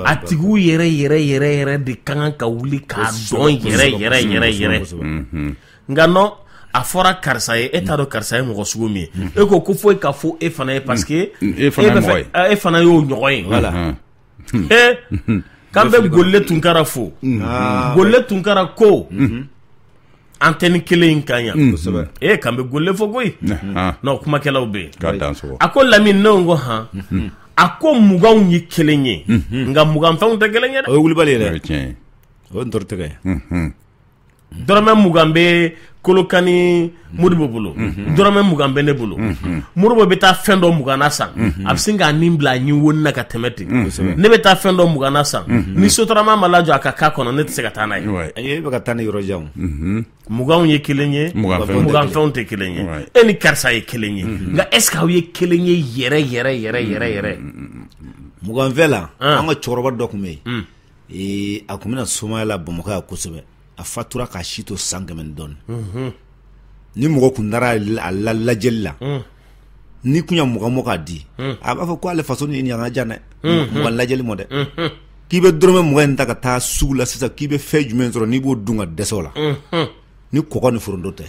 a tigiw yɛrɛ de ka kan ka wuli k'a dɔn yɛrɛ nka non a fɔra karisa ye e t'a dɔn karisa ye mɔgɔ sugu min ye e ko foyi ka fɔ e fana ye parce que e fana y'o ɲɔgɔn ye voilà k'an bɛ Golle Tunkara fo Golle Tunkara ko antenne kelen in kan yan kan bɛ golle fɔ koyi non kumakɛlaw bɛ yen a ko Lamine ne ko han a ko muganw ye kelen ye nka mugan fɛnw tɛ kelen ye dɛ o ye wulibali ye dɛ o ye ntorotɛgɛ ye dɔrɔmɛ mugan bɛ Kolokani Modibo bolo dɔrɔmɛ mugan bɛ ne bolo Modibo bɛ taa fɛn dɔ muganna san a bɛ sin k'a nin bila a ɲin woni na ka tɛmɛ ten ne bɛ taa fɛn dɔ muganna san ni Sotarama ma lajɔ a ka k'a kɔnɔ ne tɛ se ka taa n'a ye e bɛ ka taa ni yɔrɔ jan muganw ye kelen ye mugan fɛnw tɛ kelen ye e ni karisa ye kelen ye nka est ce que aw ye kelen ye yɛrɛ muganfɛ la an ka cɛkɔrɔba dɔ tun bɛ yen a tun bɛna Somaya la Bamakɔ yan kosɛbɛ a fatura k'a si to 100 dɔɔnin ni mɔgɔ kun dara a lajɛli la ni kun ya mugan mɔ k'a di a b'a fɔ ko ale faso ni ɲanga jan dɛ mugan lajɛli mɔ dɛ k'i bɛ dɔrɔmɛ mugan in ta ka taa sugu la sisan k'i bɛ fɛn jumɛn sɔrɔ n'i b'o dun ka dɛsɛ o la ni kɔgɔ ni foronto tɛ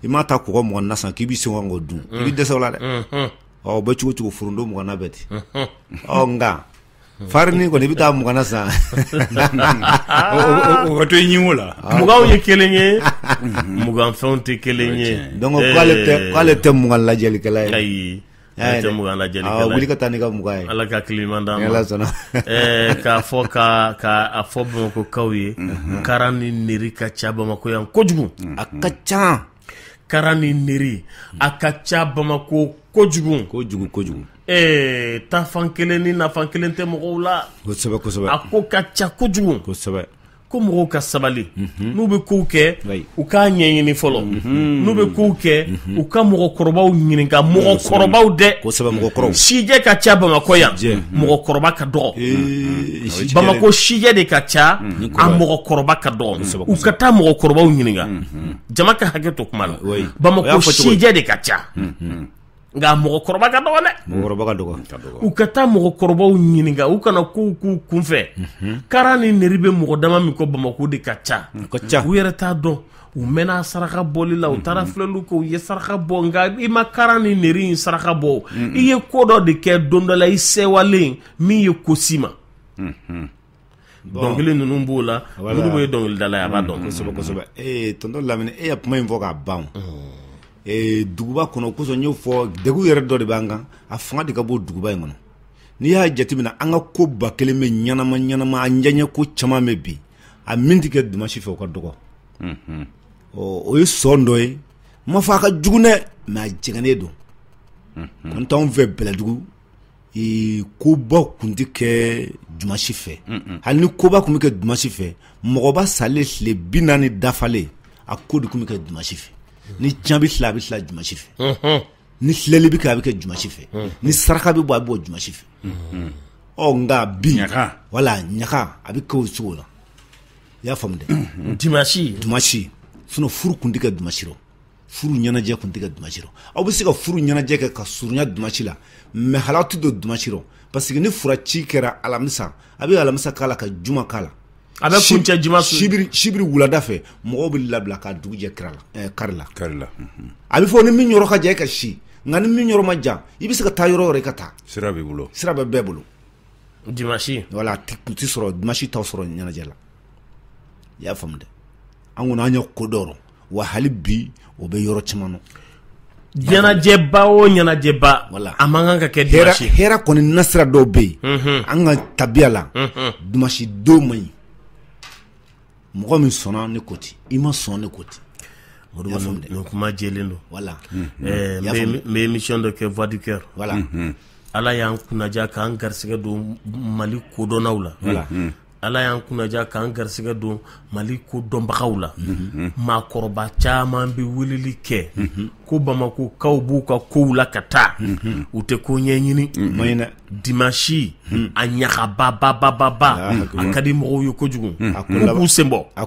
i m'a ta kɔgɔ mugan na san k'i bɛ sen k'o dun i bɛ dɛsɛ o la dɛ ɔ bɛ cogo cogo foronto mugan na bɛ ten nka farini kɔni i bɛ taa muganna san o to ɲingo la muganw ye kelen ye mugan fɛnw tɛ kelen ye donc k'ale tɛ mugan lajɛlikɛla ye ayi ale tɛ mugan lajɛlikɛla ye wuli ka taa n'i ka mugan ye ala ka kiliman d'an ma k'a fɔ k'a fɔ Bamakokaw ye karan ni neri ka ca Bamako yan kojugu a ka ca karan ni neri a ka ca Bamako kojugu tafan kelen ni nafan kelen tɛ mɔgɔw la kosɛbɛ a ko ka ca kojugu ko mɔgɔw ka sabali n'u bɛ kow kɛ u k'a ɲɛɲini fɔlɔ n'u bɛ kow kɛ u ka mɔgɔkɔrɔbaw ɲininka mɔgɔkɔrɔbaw dɛ mɔgɔkɔrɔw sijɛ ka ca Bamakɔ yan mɔgɔkɔrɔba ka dɔgɔ Bamako sijɛ de ka ca a mɔgɔkɔrɔba ka dɔgɔ u ka taa mɔgɔkɔrɔbaw ɲininka jama ka hakɛ to kuma la Bamako sijɛ de ka ca nka mɔgɔkɔrɔba ka dɔgɔ dɛ u ka taa mɔgɔkɔrɔbaw ɲininka u kana kow k'u kunfɛ karan ni neri bɛ mɔgɔ dama min kɔ Bamako de ka ca u yɛrɛ t'a dɔn u mɛnna saraka bɔli la u taara filɛliw kɛ u ye saraka bɔ nka i ma karan ni neri in saraka bɔ i ye ko dɔ de kɛ don dɔ la i sɛwalen min ye ko si ma dɔnkili ninnu b'o la Modibo ye dɔnkilidala ye a b'a dɔn kosɛbɛ tonton Lamine e ye kuma in fɔ k'a ban duguba kɔnɔ kosɔn y'o fɔ degu yɛrɛ dɔ de b'an kan a fanga de ka bɔ duguba in kɔnɔ n'i y'a jateminɛ an ka ko ba kelen bɛ ɲanama a ɲɛɲɛ ko caman bɛ bi a min tɛ kɛ dimanche fɛ o ka dɔgɔ o ye sɔn dɔ ye n ma fɔ a ka jugu dɛ mais a jɛngɛnen don kɔni t'anw fɛ Bɛlɛdugu koba kun tɛ kɛ dimanche fɛ hali ni koba kun bɛ kɛ dimanche fɛ mɔgɔba salen tile 40 dafalen a ko de kun bɛ kɛ dimanche fɛ ni can bɛ tila a bɛ tila dimanche fɛ ni filɛli bɛ kɛ a bɛ kɛ dimanche fɛ ni saraka bɛ bɔ a bɛ bɔ dimanche fɛ nka bi wala ɲaga a bɛ kɛ o cogo la i y'a faamu dɛ dimanche sinon furu kun tɛ kɛ dimanche rɔ furu ɲɛnajɛ kun tɛ kɛ dimanche rɔ aw bɛ se ka furu ɲɛnajɛ kɛ ka surunya dimanche la mais hali aw tɛ don dimanche rɔ parce que ni fura ci kɛra alamisa a bɛ alamisa k'a la ka juma k'a la a bɛ kuncɛ juma sibiri wulada fɛ mɔgɔw bɛ labila ka dugu jɛ kari la a bɛ fɔ ni min yɔrɔ ka jan e ka si nka ni min yɔrɔ ma jan i bɛ se ka taa yɔrɔ yɔrɔ i ka taa sira bɛ bɛɛ bolo dimanche wala kun tɛ sɔrɔ dimanche t'aw sɔrɔ ɲɛnajɛ la i y'a faamu dɛ an kɔni an ye ko dɔ wa hali bi o bɛ yɔrɔ caman na ɲɛnajɛba o ɲɛnajɛba a man kan ka kɛ dimanche hɛrɛ kɔni nasira dɔw bɛ yen an ka tabiya la dimanche don man ɲi mɔgɔ min sɔnna ne ko ten i ma sɔn ne ko ten Modibo kuma jɛlen don wala n bɛ émission dɔ kɛ Voix du Cœur wala ala y'an kunnaja k'an garisɛgɛ don Mali kodɔnnaw la ala y'an kunnaja k'an garisɛgɛ don Mali kodɔnbagaw la maakɔrɔba caman bɛ weleli kɛ ko Bamakokaw b'u ka kow la ka taa u tɛ ko ɲɛɲini dimanche a ɲagababababa a ka di mɔgɔw ye kojugu k'u sen bɔ a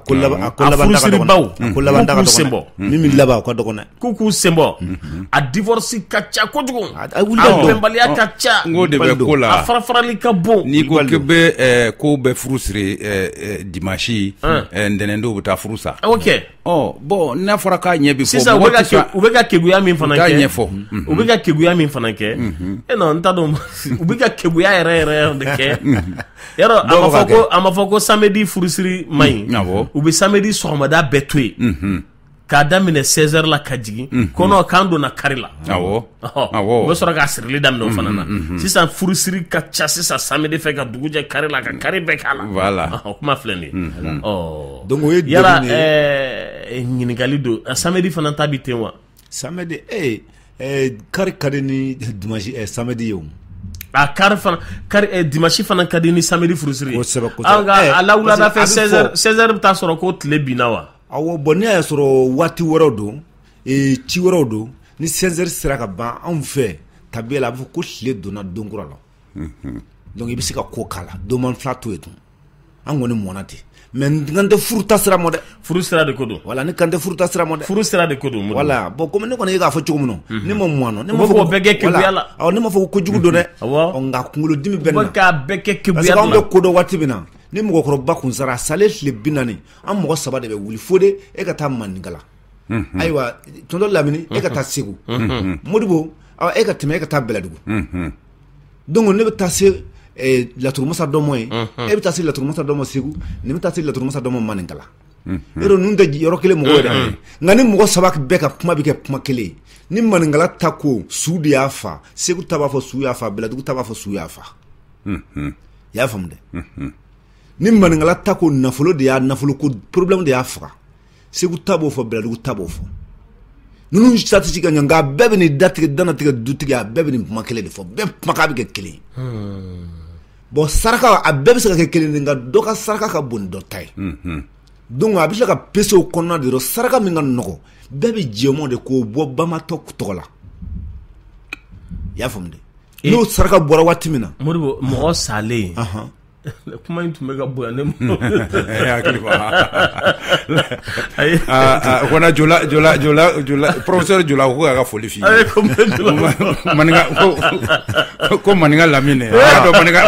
furusiribaw k'u sen bɔ min bɛ laban o ka dɔgɔn dɛ k'u sen bɔ a divorce ka ca kojugu a bɛnbaliya ka ca n ko de bɛ ko la a farafarali ka bon n'i ko k'i bɛ ko bɛ furusiri dimanche ntɛnɛndenw bɛ taa furu sa ok bon n'a fɔra k'a ɲɛ bi fɔ sisan u bɛ ka keguya min fana kɛ u bɛ ka keguya min fana kɛ e non n t'a dɔn u bɛ ka keguya yɛrɛ de kɛ yɔrɔ a ma fɔ ko samedi furusiri ma ɲi u bɛ samedi sɔgɔmada bɛɛ to yen k'a daminɛ 16h la ka jigin kɔnɔ k'an donna kari la u bɛ sɔrɔ k'a sirili daminɛ o fana na sisan furusiri ka ca sisan samedi fɛ ka dugu jɛ kari la ka kari bɛɛ k'a la kuma filɛ nin ye yala ɲininkali don samedi fana ta bi ten wa samedi kari ka di ni dimanche samedi ye o a kari fana dimanche fana ka di ni samedi furusiri a lawulada fɛ 16h bɛ taa sɔrɔ ko tile binna wa awɔ bon ne y'a sɔrɔ waati wɛrɛw don ci wɛrɛw don ni 16h sera ka ban anw fɛ tabiya la a bɛ fɔ ko tile donna don kura la donc i bɛ se ka ko k'a la don man fila to yen tun an kɔni mɔna ten mais n kan tɛ furu ta sira ma dɛ furu sira de ko don wala ne kan tɛ furu ta sira ma dɛ furu sira de ko don wala bon comme ne kɔni ye k'a fɔ cogo min na ne ma mɔna ne ma fɔ ko bɛɛ kɛ keguya la awɔ ne ma fɔ ko kojugu don dɛ nka kunkolodimi bɛ na k'a bɛɛ kɛ keguya la parce que an bɛ ko dɔn waati min na ni mɔgɔkɔrɔba kun sara a salen tile 40 an mɔgɔ 3 de bɛ wuli fo de e ka taa Maninkala ayiwa tonton Lamini e ka taa Segu Modibo e ka tɛmɛ e ka taa Bɛlɛdugu donc ne bɛ taa se Laturumasa dɔmɔ ye e bɛ taa se Laturumasa dɔmɔ Segu ne bɛ taa se Laturumasa dɔmɔ Maninkala yɔrɔ ninnu tɛ yɔrɔ kelen mɔgɔ yɛrɛ nka ni mɔgɔ 3 bɛɛ ka kuma bɛ kɛ kuma kelen ye ni Maninkala ta ko su de y'a fa Segu ta b'a fɔ su y'a fa Bɛlɛdugu ta b'a fɔ su y'a fa i y'a faamu dɛ ni Maninkala ta ko nafolo de y'a nafolo ko problème de y'a faga Segu ta b'o fɔ Bɛlɛdugu ta b'o fɔ ninnu statistique ka ɲɛ nka bɛɛ bɛ nin datigɛ danatigɛ dutigi a bɛɛ bɛ nin kuma kelen de fɔ bɛɛ kumakan bɛ kɛ kelen bon saraka a bɛɛ bɛ se ka kɛ kelen nka dɔ ka saraka ka bon dɔ ta ye donc a bɛ se ka pese o kɔnɔna de yɔrɔ saraka min ka nɔgɔ bɛɛ bɛ jɛmɔ de k'o bɔ bamatɔ tɔgɔ la i y'a faamu dɛ n'o saraka bɔra waati min na Modibo mɔgɔ salen kuma in tun bɛ ka bonya ne ma kɔnɔ jola professeur jola ko k'a ka foli f'i ye ko Maninka Lamine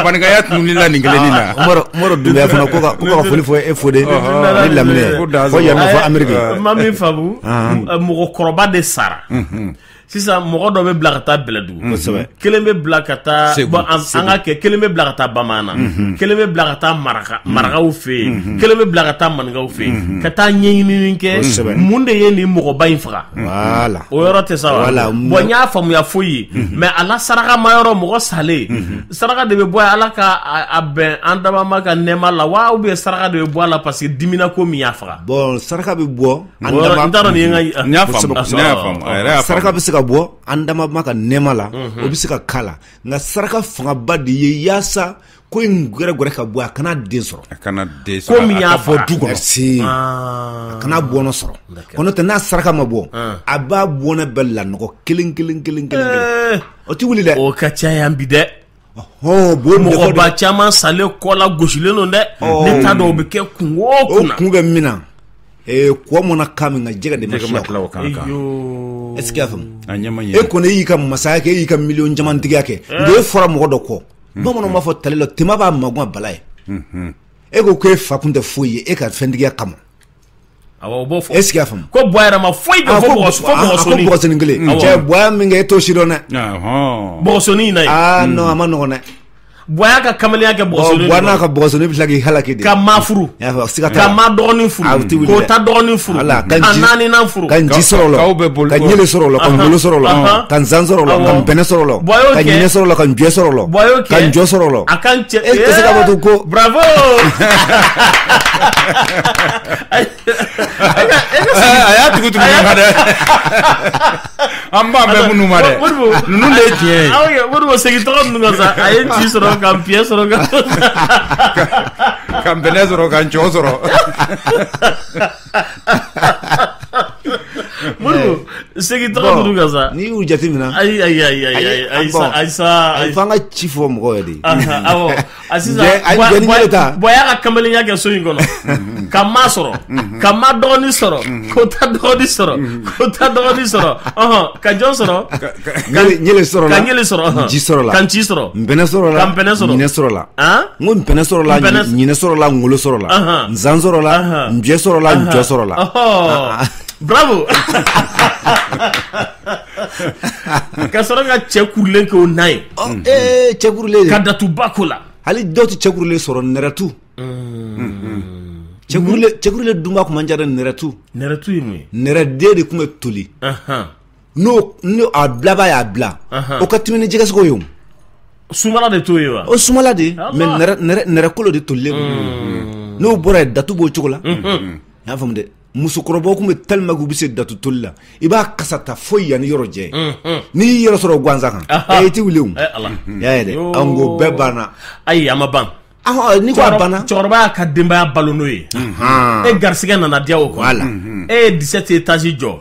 Maninka y'a tununila nin kelen na Umaru Dunbiya fana ko ka foli fɔ e Fode ni Lamine ko yan fɔ Amérique ma min faamu mɔgɔkɔrɔba de sara sisan mɔgɔ dɔ bɛ bila ka taa Bɛlɛdugu kelen bɛ bila ka taa an ka kɛ kelen bɛ bila ka taa Bamaana kelen bɛ bila ka taa marakaw fɛ yen kelen bɛ bila ka taa maninkaw fɛ yen ka taa ɲɛɲinini kɛ mun de ye nin mɔgɔba in faga o yɔrɔ tɛ sa wa bon n y'a faamuya foyi ye mais ala saraka ma yɔrɔ mɔgɔ salen saraka de bɛ bɔ ala ka a bɛn an dabama ka nɛɛma la wa ou bien saraka de bɛ bɔ a la parce que dimina ko min y'a faga bon saraka bɛ bɔ n t'a dɔn nin ye n y'a faamu saraka bɛ se ka bɔ an dama ka nɛɛma la o bɛ se ka kala nka saraka fangaba de ye yaasa ko in gɛrɛ ka bɔ a kana den sɔrɔ ko min y'a fɔ du kɔnɔ a kana bɔnɔ sɔrɔ ko n'o tɛ n'a saraka ma bɔ a b'a bɔnɛ bɛɛ lanɔgɔ kelen o tɛ wuli dɛ o ka ca yan bi dɛ mɔgɔba caman salen kɔ la gosilen don dɛ ne t'a dɔn o bɛ kɛ kun o kun na o kun bɛ min na kɔ mɔna ka min ka jɛgɛ de bɛ tila o kan est ce que y'a faamu e kɔni e y'i ka masaya kɛ e y'i ka miliyɔn camantigiya kɛ nka e fɔra mɔgɔ dɔ kɔ bamananw b'a fɔ tale la tema b'a magun a bala ye e ko k'e fa kun tɛ foyi ye e ka fɛntigiya kama awɔ o b'o fɔ est ce que y'a faamu ko bɔn yɛrɛ ma foyi kɛ fo bɔgɔsoni kelen cɛ bɔya min kɛ e t'o si dɔn dɛ bɔgɔsoni in na ye non a ma nɔgɔn dɛ boya ka kamalenya kɛ bɔgɔsoni boya n'a ka bɔgɔsoni bɛ tila k'i halaki de ka maa furu ka maa dɔgɔnin furu k'o ta dɔgɔnin furu ka naaninan furu ka nji sɔrɔ o la ka ɲele sɔrɔ o la ka ngolo sɔrɔ o la ka nzan sɔrɔ o la ka npɛnɛ sɔrɔ o la ka ɲinɛ sɔrɔ o la ka njɛ sɔrɔ o la ka njɔ sɔrɔ o la a kan cɛ e tɛ se ka fɔ to ko bravo a y'a tugu ma dɛ an b'a bɛɛ minnu ma dɛ ninnu de ye tiɲɛ ye Modibo segin tɔgɔ ninnu kan sa a ye nci sɔrɔ ka npiyɛ sɔrɔ ka npɛnɛ sɔrɔ ka ncɔ sɔrɔ Modibo segin tɔgɔ ninnu kan sa n'i y'u jate minna ayisa f'an ka ci fɔ mɔgɔw ye de awɔ a sisan bonya ka kamalenya kɛ so in kɔnɔ ka maa sɔrɔ ka maa dɔgɔnin sɔrɔ ko ta dɔgɔnin sɔrɔ ka jɔn sɔrɔ ka ɲele sɔrɔ la ka ɲele sɔrɔ ji sɔrɔ la ka nci sɔrɔ npɛnɛ sɔrɔ la ɲinɛ sɔrɔ la n ko npɛnɛ sɔrɔ la ɲinɛ sɔrɔ la ngolo sɔrɔ la nzan sɔrɔ la njɛ sɔrɔ la njɔ sɔrɔ la Bravo. Ka sɔrɔ ka cɛ kurulen kɛ o n'a ye. Cɛ kurulen. Ka datu ba ko la. Hali dɔw tɛ cɛ kurulen sɔrɔ nɛrɛtu. Cɛ kurulen dunba kun man ca dɛ nɛrɛtu. Nɛrɛtu ye mun ye? Nɛrɛden de kun bɛ toli. N'o a bilaba y'a bila. O ka tɛmɛ ni jɛgɛsɛgɛw ye o. Sumala de t'o ye wa? O sumala de mais nɛrɛkolo de tolilen. N'o bɔra yen datu b'o cogo la. Y'a faamu dɛ. Musokɔrɔbaw kun bɛ tellement que u bɛ se datu toli la. I b'a kasa ta foyi yanni yɔrɔ jɛ. N'i y'i yɛrɛ sɔrɔ gansan kan. I tɛ wuli o. Y'a ye dɛ. An ko bɛɛ banna. Ayi a ma ban. Ni ko a banna. Cɛkɔrɔba y'a ka denbaya balo n'o ye. E garisɛgɛ nana diya o kɔ. Voilà. E ye 17 étages jɔ.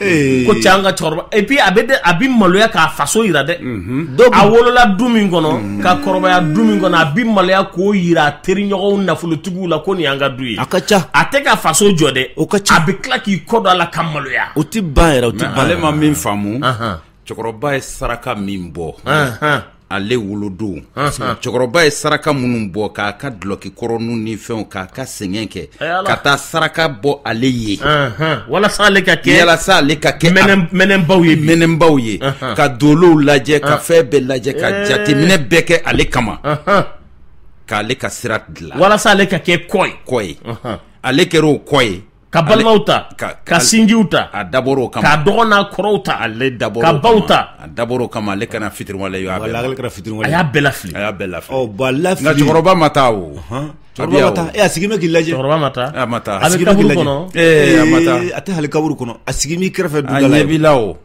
Ko cɛ an ka cɛkɔrɔba. Et puis a bɛ maloya k'a faso yira dɛ. A wolola du min kɔnɔ ka kɔrɔbaya du min kɔnɔ a bɛ maloya k'o yira a teriɲɔgɔnw nafolotigiw la ko nin y'an ka du ye. A ka ca. A tɛ ka faso jɔ dɛ. O ka ca. A bɛ tila k'i kɔ don a la ka maloya. O tɛ ban yɛrɛ o tɛ ban. Ale ma min faamu. Cɛkɔrɔba ye saraka min bɔ. Ale wolodon cɛkɔrɔba ye saraka minnu bɔ k'a ka duloki kɔrɔninw ni fɛnw k'a ka sɛgɛn kɛ ka taa saraka bɔ ale ye walasa ale ka kɛ mɛnɛnbaw ye ka dolow lajɛ ka fɛn bɛɛ lajɛ ka jateminɛ bɛɛ kɛ ale kama k'ale ka sira dilan walasa ale ka kɛ kɔ ye ale kɛra o kɔ ye ka balimaw ta ka sinjiw ta a dabɔr'o kama ka dɔgɔ n'a kɔrɔw ta ale dabɔr'o ka baw ta a dabɔr'o kama ale kana fitiriwale ye a y'a bɛɛ lafili nka cɛkɔrɔba ma taa o cɛkɔrɔba ma taa a sigi mɛ k'i lajɛ cɛkɔrɔba ma taa a ma taa a bɛ kaburu kɔnɔ a ma taa a tɛ hali kaburu kɔnɔ a sigi m'i kɛrɛfɛ a ɲɛ b'i la o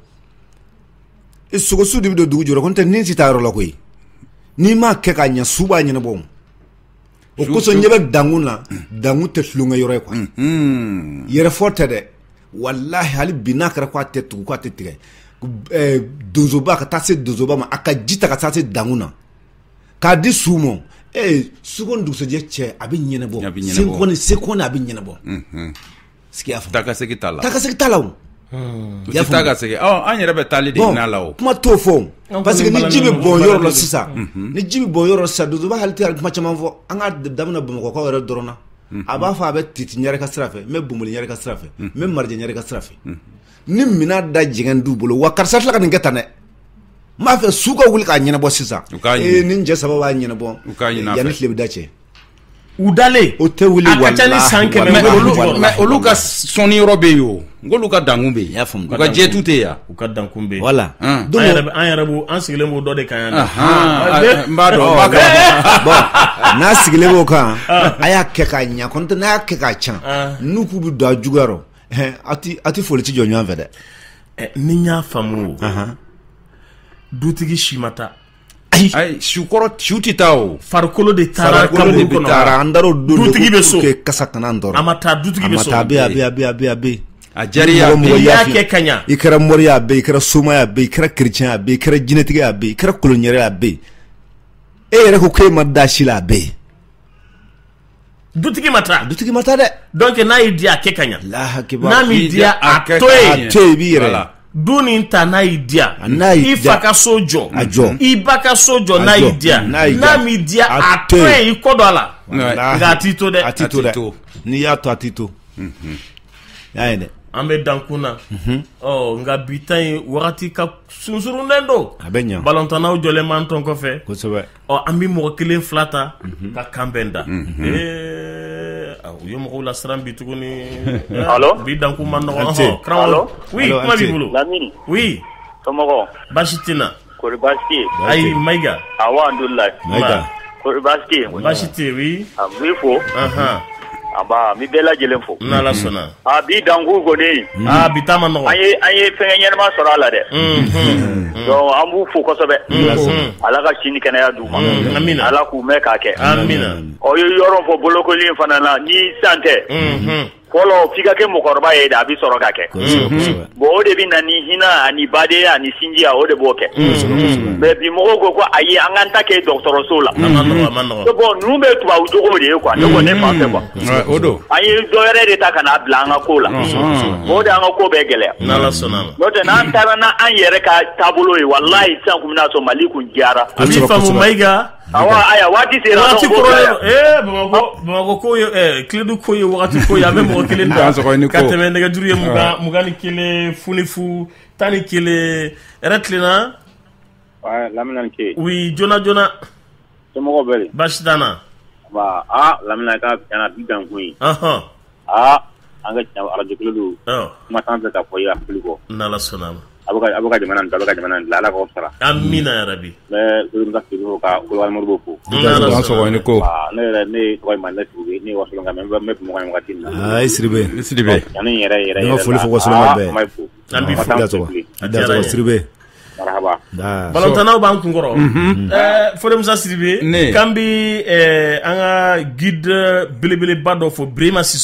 sogosu de bɛ don dugu jɔrɔ ko n tɛ nin si t'a yɔrɔ la koyi n'i m'a kɛ k'a ɲɛ su b'a ɲɛnabɔ o kosɔn ɲɛ bɛ dankun na dankun tɛ tulonkɛ yɔrɔ ye quoi yɛrɛfɔ tɛ dɛ walahi hali bi n'a kɛra ko a tɛ tugu ko a tɛ tigɛ donsoba ka taa se donsoba ma a ka ji ta ka taa se dankun na k'a di su ma suko ni dugusɛjɛ cɛ a bɛ ɲɛnabɔ sekɔni a bɛ ɲɛnabɔ sigiya fɔ takasegi t'a la takasegi t'a la o u tɛ taa ka segin an yɛrɛ bɛ taali de ɲin'a la o kuma t'o fɔ parce que ni ji bɛ bɔn yɔrɔ la sisan ni ji bɛ bɔn yɔrɔ la sisan donsoba hali tɛ kuma caman fɔ an ka daminɛ bamakɔkaw yɛrɛ dɔrɔn na a b'a fɔ a bɛ titi ɲɛrɛ ka sira fɛ n bɛ bonboli ɲɛrɛ ka sira fɛ n bɛ marijɛ ɲɛrɛ ka sira fɛ ni minɛn da jɛngɛn d'u bolo wa karisa tila ka nin kɛ tan dɛ n b'a fɛ su ka wuli k'a ɲɛnabɔ sisan ni cɛ saba b'a ɲɛnabɔ yanni tile bɛ da cɛ u dalen o tɛ wuli a ka ca ni san 100 mais olu ka sɔnni yɔrɔ bɛ yen o ng'olu ka dankun bɛ yen u ka jɛtu tɛ yan u ka dankun bɛ yen voilà an yɛrɛ b'o an sigilen b'o dɔ de kan yan n b'a dɔn bon n'a sigilen b'o kan a y'a kɛ k'a ɲɛ kɔni tɛ n'a y'a kɛ k'a can n'u k'u bɛ don a juguya rɔ a tɛ foli ci jɔ ɲɔgɔn fɛ dɛ ni n y'a faamu o dutigi si ma taa ayi su tɛ taa o farikolo de taara kaburu kɔnɔ an dar'o don dutigi bɛ so kasa kana n tɔɔrɔ a ma taa dutigi bɛ so a bɛ yen a jariya i y'a kɛ ka ɲa i kɛra mɔri y'a bɛ i kɛra soma y'a bɛ i kɛra chrétien y'a bɛ i kɛra jinɛtigi y'a bɛ i kɛra koloniyɛrɛ y'a bɛ e yɛrɛ ko k'e ma da si la a bɛ dutigi ma taa dɛ donc n'a y'i diya a kɛ ka ɲa n'a m'i diya a to yen i b'i yɛrɛ la du nin ta n'a y'i diya i fa ka so jɔ i ba ka so jɔ n'a y'i diya n'a m'i diya a to yen i kɔ don a la nka a t'i to dɛ a t'i to dɛ n'i y'a to a t'i to y'a ye dɛ an bɛ dankun na nka bi ta in wagati ka sunsurunnen don a bɛ ɲa balontannaw jɔlen b'an tɔn kɔfɛ kosɛbɛ an bɛ mɔgɔ 1 2 ta ka kan bɛn da u ye mɔgɔw lasiran bi tuguni bi dankun ma nɔgɔ karamɔgɔ oui kuma b'i bolo oui somɔgɔ baasi tɛ na kɔri baasi tɛ yen ayi Mayiga awɔ alhamdulilayi Mayiga kɔri baasi tɛ yen baasi tɛ yen oui a b'i fo aba mi bɛɛ lajɛlen fo n'Ala sɔnna bi dankun kɔni bi ta ma nɔgɔ an ye fɛngɛ ɲɛnama sɔrɔ a la dɛ donc an b'u fo kosɛbɛ ala ka sini kɛnɛya d'u ma amina ala k'u mɛn k'a kɛ amina o ye yɔrɔ fɔ bolokoli in fana na ni san tɛ fɔlɔ f'i ka kɛ mɔgɔkɔrɔba ye de a bɛ sɔrɔ ka kɛ bon o de bɛ na ni hinɛ ani badenya ani sinjiya o de b'o kɛ mais bi mɔgɔw ko ayi an k'an ta kɛ dɔgɔtɔrɔso la bon ninnu bɛ tubabu jogo de ye quoi ne ko ne fan fɛ quoi o don an ye dɔ wɛrɛ de ta ka n'a bila an ka ko la o de an ka ko bɛɛ gɛlɛya n'Ala sɔnna n'o tɛ n'an taara n'an yɛrɛ ka taabolo ye walahi sisan kun bɛna sɔn Mali kun diyara a b'i faamu Mayiga awa aya waati sera waati koro Bamako ko Clédou ko ye waati ko ya même o kelen da ka tɛmɛ nɛgɛjuru ye mugan ni kelen funifu tan ni kelen retlina lamina ke oui jona somɔgɔw bɛ baasi t'an na lamina ka kana bi dan kun ye an ka tiɲɛ arajo kelen don kuma t'an fɛ ka fɔ ye a fili kɔ n'Ala sɔnna ma a bɛ ka jamana dilan Ala k'aw sara amina ya rabi ka fili ka Kolokani Modibo fo ne ko ne tɔgɔ ye Mande Sidibe ne ye Wasolon ka mɛ n bɛ mɔgɔ wagati in na Sidibe yani yɛrɛ ne ma foli fɔ Wasolon bɛɛ an b'i fo da Sidibe marhaba balantanaw b'an kunkɔrɔ Fode Musa Sidibe kan bi an ka guide belebeleba dɔ fɔ Birima Siso